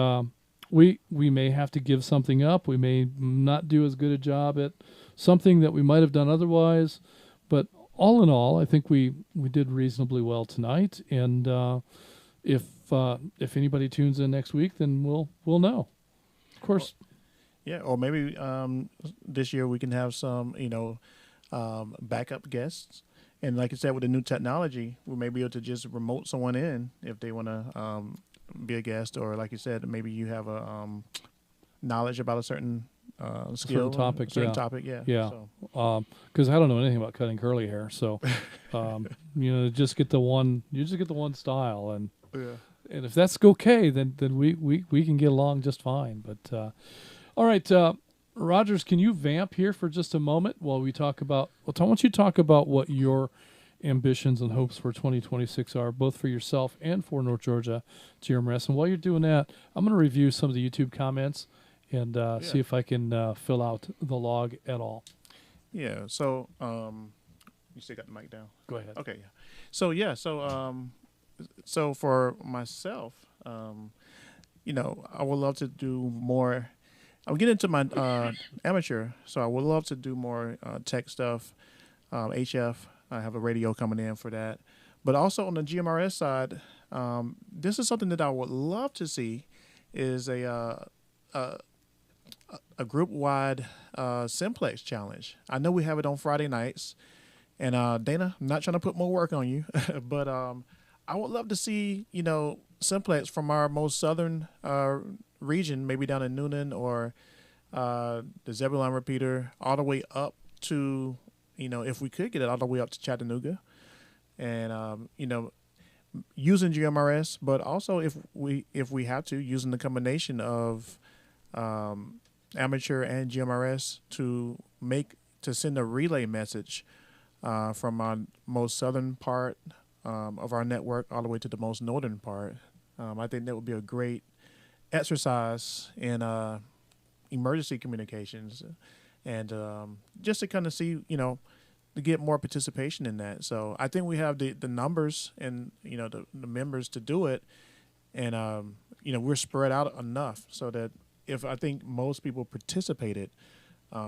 we may have to give something up. We may not do as good a job at something that we might have done otherwise. But all in all, I think we did reasonably well tonight. And if anybody tunes in next week, then we'll know. Of course. Yeah, or maybe this year we can have some, backup guests. And like I said, with the new technology, we may be able to just remote someone in if they want to be a guest, or like you said, maybe you have a knowledge about a certain skill, topic, certain yeah. topic, yeah. Yeah. So. Because I don't know anything about cutting curly hair, so just get the one. You just get the one style, and and if that's okay, then we can get along just fine. But all right, Rogers, can you vamp here for just a moment while we talk about? Well, I want you to talk about what your ambitions and hopes for 2026 are, both for yourself and for North Georgia GMRS. And while you're doing that, I'm going to review some of the YouTube comments and see if I can fill out the log at all. Yeah. So, you still got the mic down? Go ahead. Okay. Yeah. So for myself, I would love to do more. I'm getting into my amateur, so I would love to do more tech stuff, HF. I have a radio coming in for that. But also on the GMRS side, this is something that I would love to see is a group-wide Simplex challenge. I know we have it on Friday nights. And Dana, I'm not trying to put more work on you, but I would love to see, Simplex from our most southern region, maybe down in Noonan or the Zebulon repeater, all the way up to, if we could get it all the way up to Chattanooga, and using GMRS, but also if we have to, using the combination of amateur and GMRS to send a relay message from our most southern part of our network all the way to the most northern part. I think that would be a great exercise in emergency communications, and just to kind of see, to get more participation in that. So I think we have the numbers and the members to do it, and we're spread out enough so that if I think most people participated,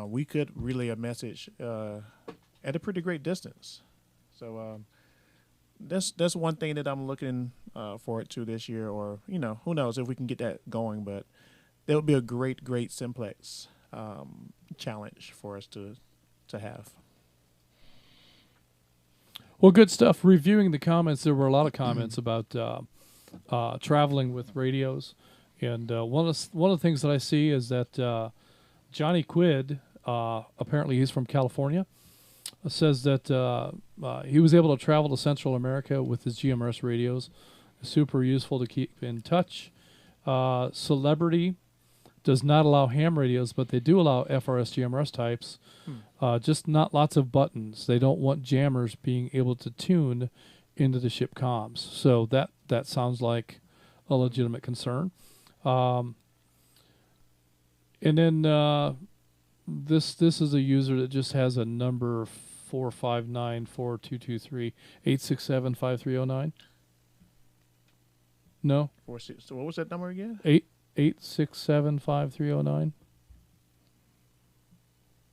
we could relay a message at a pretty great distance. So that's one thing that I'm looking forward to this year, or who knows if we can get that going. But that would be a great Simplex challenge for us to have. Well, good stuff. Reviewing the comments, there were a lot of comments about traveling with radios, and one of the things that I see is that Johnny Quid, apparently he's from California, says that he was able to travel to Central America with his GMRS radios. Super useful to keep in touch. Celebrity does not allow ham radios, but they do allow FRS GMRS types. Just not lots of buttons. They don't want jammers being able to tune into the ship comms. So that sounds like a legitimate concern. And then this is a user that just has a number 459-4223-867-5309. No. So what was that number again? 867-5309.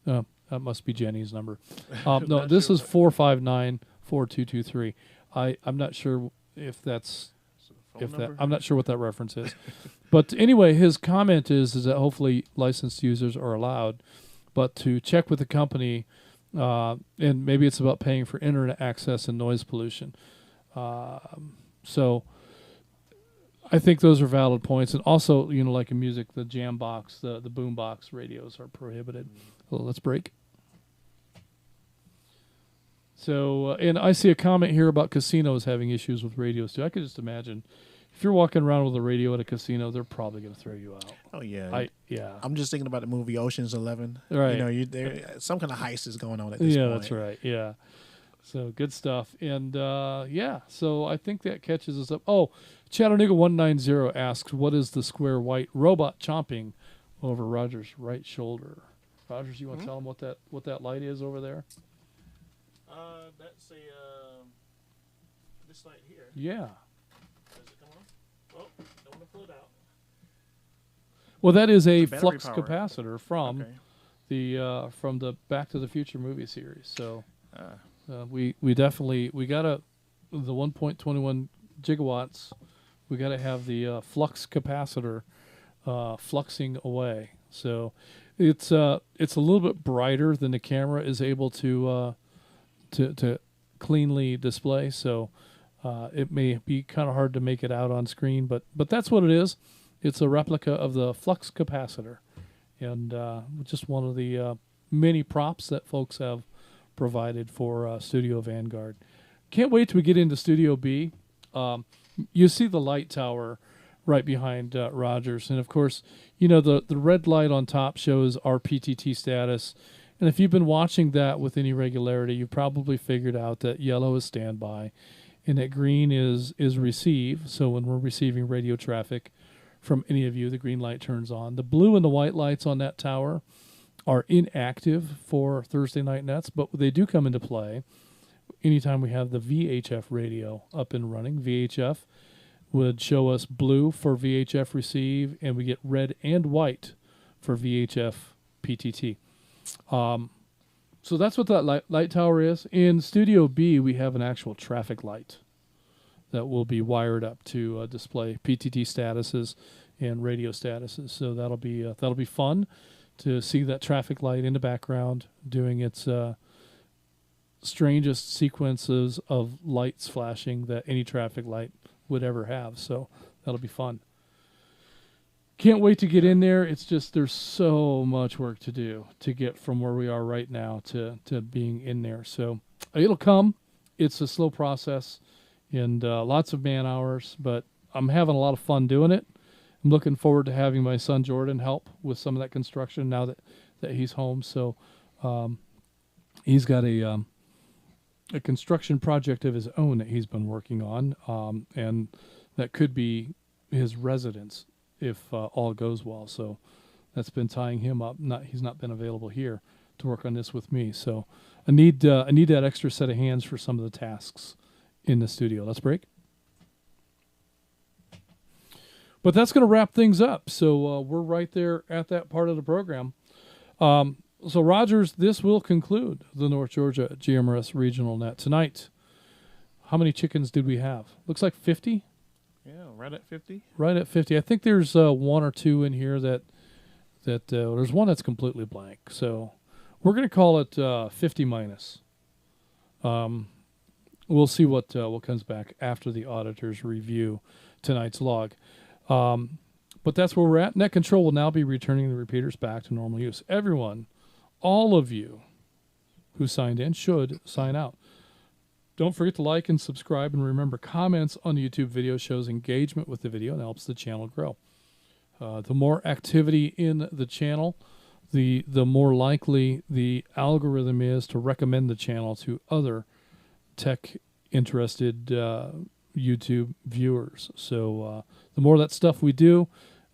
Oh, that must be Jenny's number. No, this is 459-4223. I'm not sure if that's I'm not sure what that reference is. But anyway, his comment is that hopefully licensed users are allowed, but to check with the company, and maybe it's about paying for internet access and noise pollution. So I think those are valid points. And also, like in music, the jam box, the boom box radios are prohibited. Well, let's break. So, and I see a comment here about casinos having issues with radios too. I could just imagine if you're walking around with a radio at a casino, they're probably going to throw you out. Oh yeah, yeah. I'm just thinking about the movie Ocean's 11. Right. Some kind of heist is going on at this point. Yeah, that's right. Yeah. So good stuff. And so I think that catches us up. Oh, Chattanooga 190 asks, what is the square white robot chomping over Roger's right shoulder? Rogers, you want to tell him what that light is over there? That's this light here. Yeah. Does it come on? Well, don't want to pull it out. Well, that is a flux power capacitor from the Back to the Future movie series. So we got the 1.21 gigawatts. We got to have the flux capacitor fluxing away. So it's a little bit brighter than the camera is able to cleanly display. So it may be kind of hard to make it out on screen, but that's what it is. It's a replica of the flux capacitor, and just one of the many props that folks have provided for Studio Vanguard. Can't wait till we get into Studio B. You see the light tower right behind Rogers, and of course, you know the red light on top shows our PTT status. And if you've been watching that with any regularity, you probably figured out that yellow is standby, and that green is receive. So when we're receiving radio traffic from any of you, the green light turns on. The blue and the white lights on that tower are inactive for Thursday night nets, but they do come into play anytime we have the VHF radio up and running. VHF would show us blue for VHF receive, and we get red and white for VHF PTT. So that's what that light tower is. In Studio B, we have an actual traffic light that will be wired up to display PTT statuses and radio statuses. So that'll be fun to see that traffic light in the background doing its strangest sequences of lights flashing that any traffic light would ever have. So that'll be fun. Can't wait to get in there. It's just there's so much work to do to get from where we are right now to being in there. So it'll come. It's a slow process and lots of man hours, but I'm having a lot of fun doing it. I'm looking forward to having my son Jordan help with some of that construction now that he's home. So he's got a construction project of his own that he's been working on, and that could be his residence if all goes well. So that's been tying him up. He's not been available here to work on this with me. So I need that extra set of hands for some of the tasks in the studio. Let's break. But that's going to wrap things up. So we're right there at that part of the program. So Rogers, this will conclude the North Georgia GMRS Regional Net tonight. How many chickens did we have? Looks like 50. Yeah, right at 50. Right at 50. I think there's one or two in here that there's one that's completely blank. So we're going to call it 50 minus. We'll see what comes back after the auditors review tonight's log. But that's where we're at. Net Control will now be returning the repeaters back to normal use. Everyone, all of you who signed in should sign out. Don't forget to like and subscribe, and remember, comments on the YouTube video shows engagement with the video and helps the channel grow. The more activity in the channel, the more likely the algorithm is to recommend the channel to other tech-interested YouTube viewers. So the more of that stuff we do,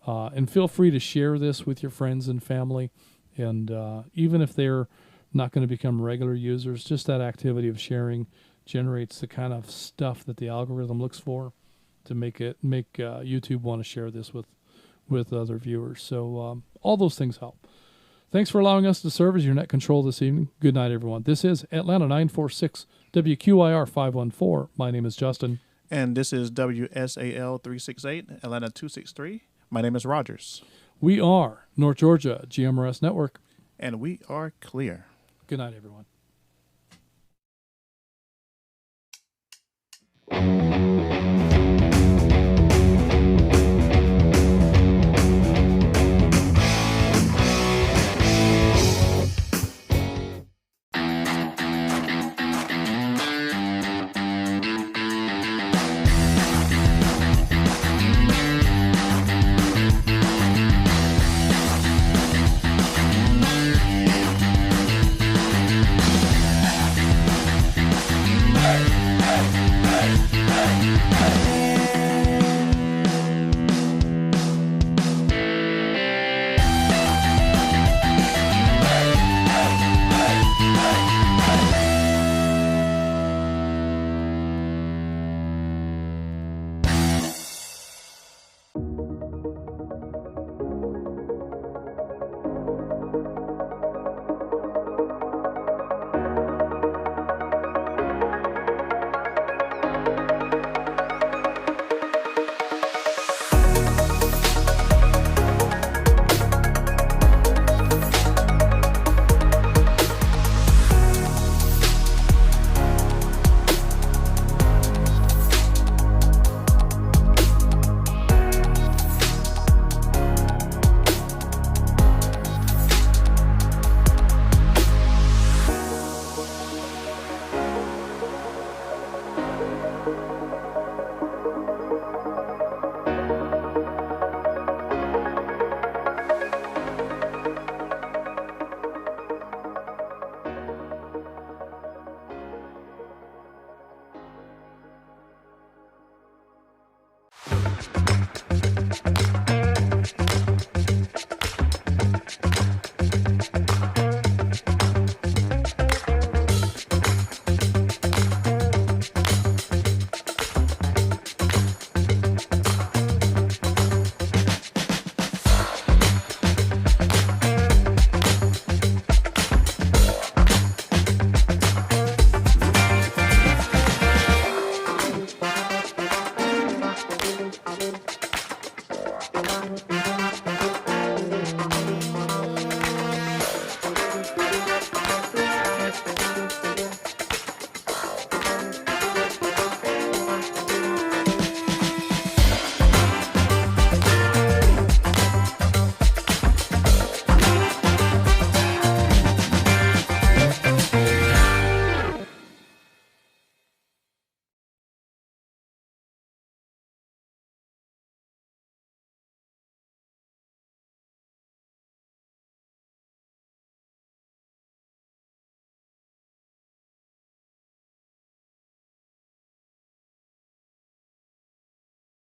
and feel free to share this with your friends and family. And even if they're not going to become regular users, just that activity of sharing generates the kind of stuff that the algorithm looks for to make YouTube want to share this with other viewers. So all those things help. Thanks for allowing us to serve as your net control this evening. Good night, everyone. This is Atlanta 946 WQIR 514. My name is Justin. And this is WSAL 368, Atlanta 263. My name is Rogers. We are North Georgia GMRS Network. And we are clear. Good night, everyone.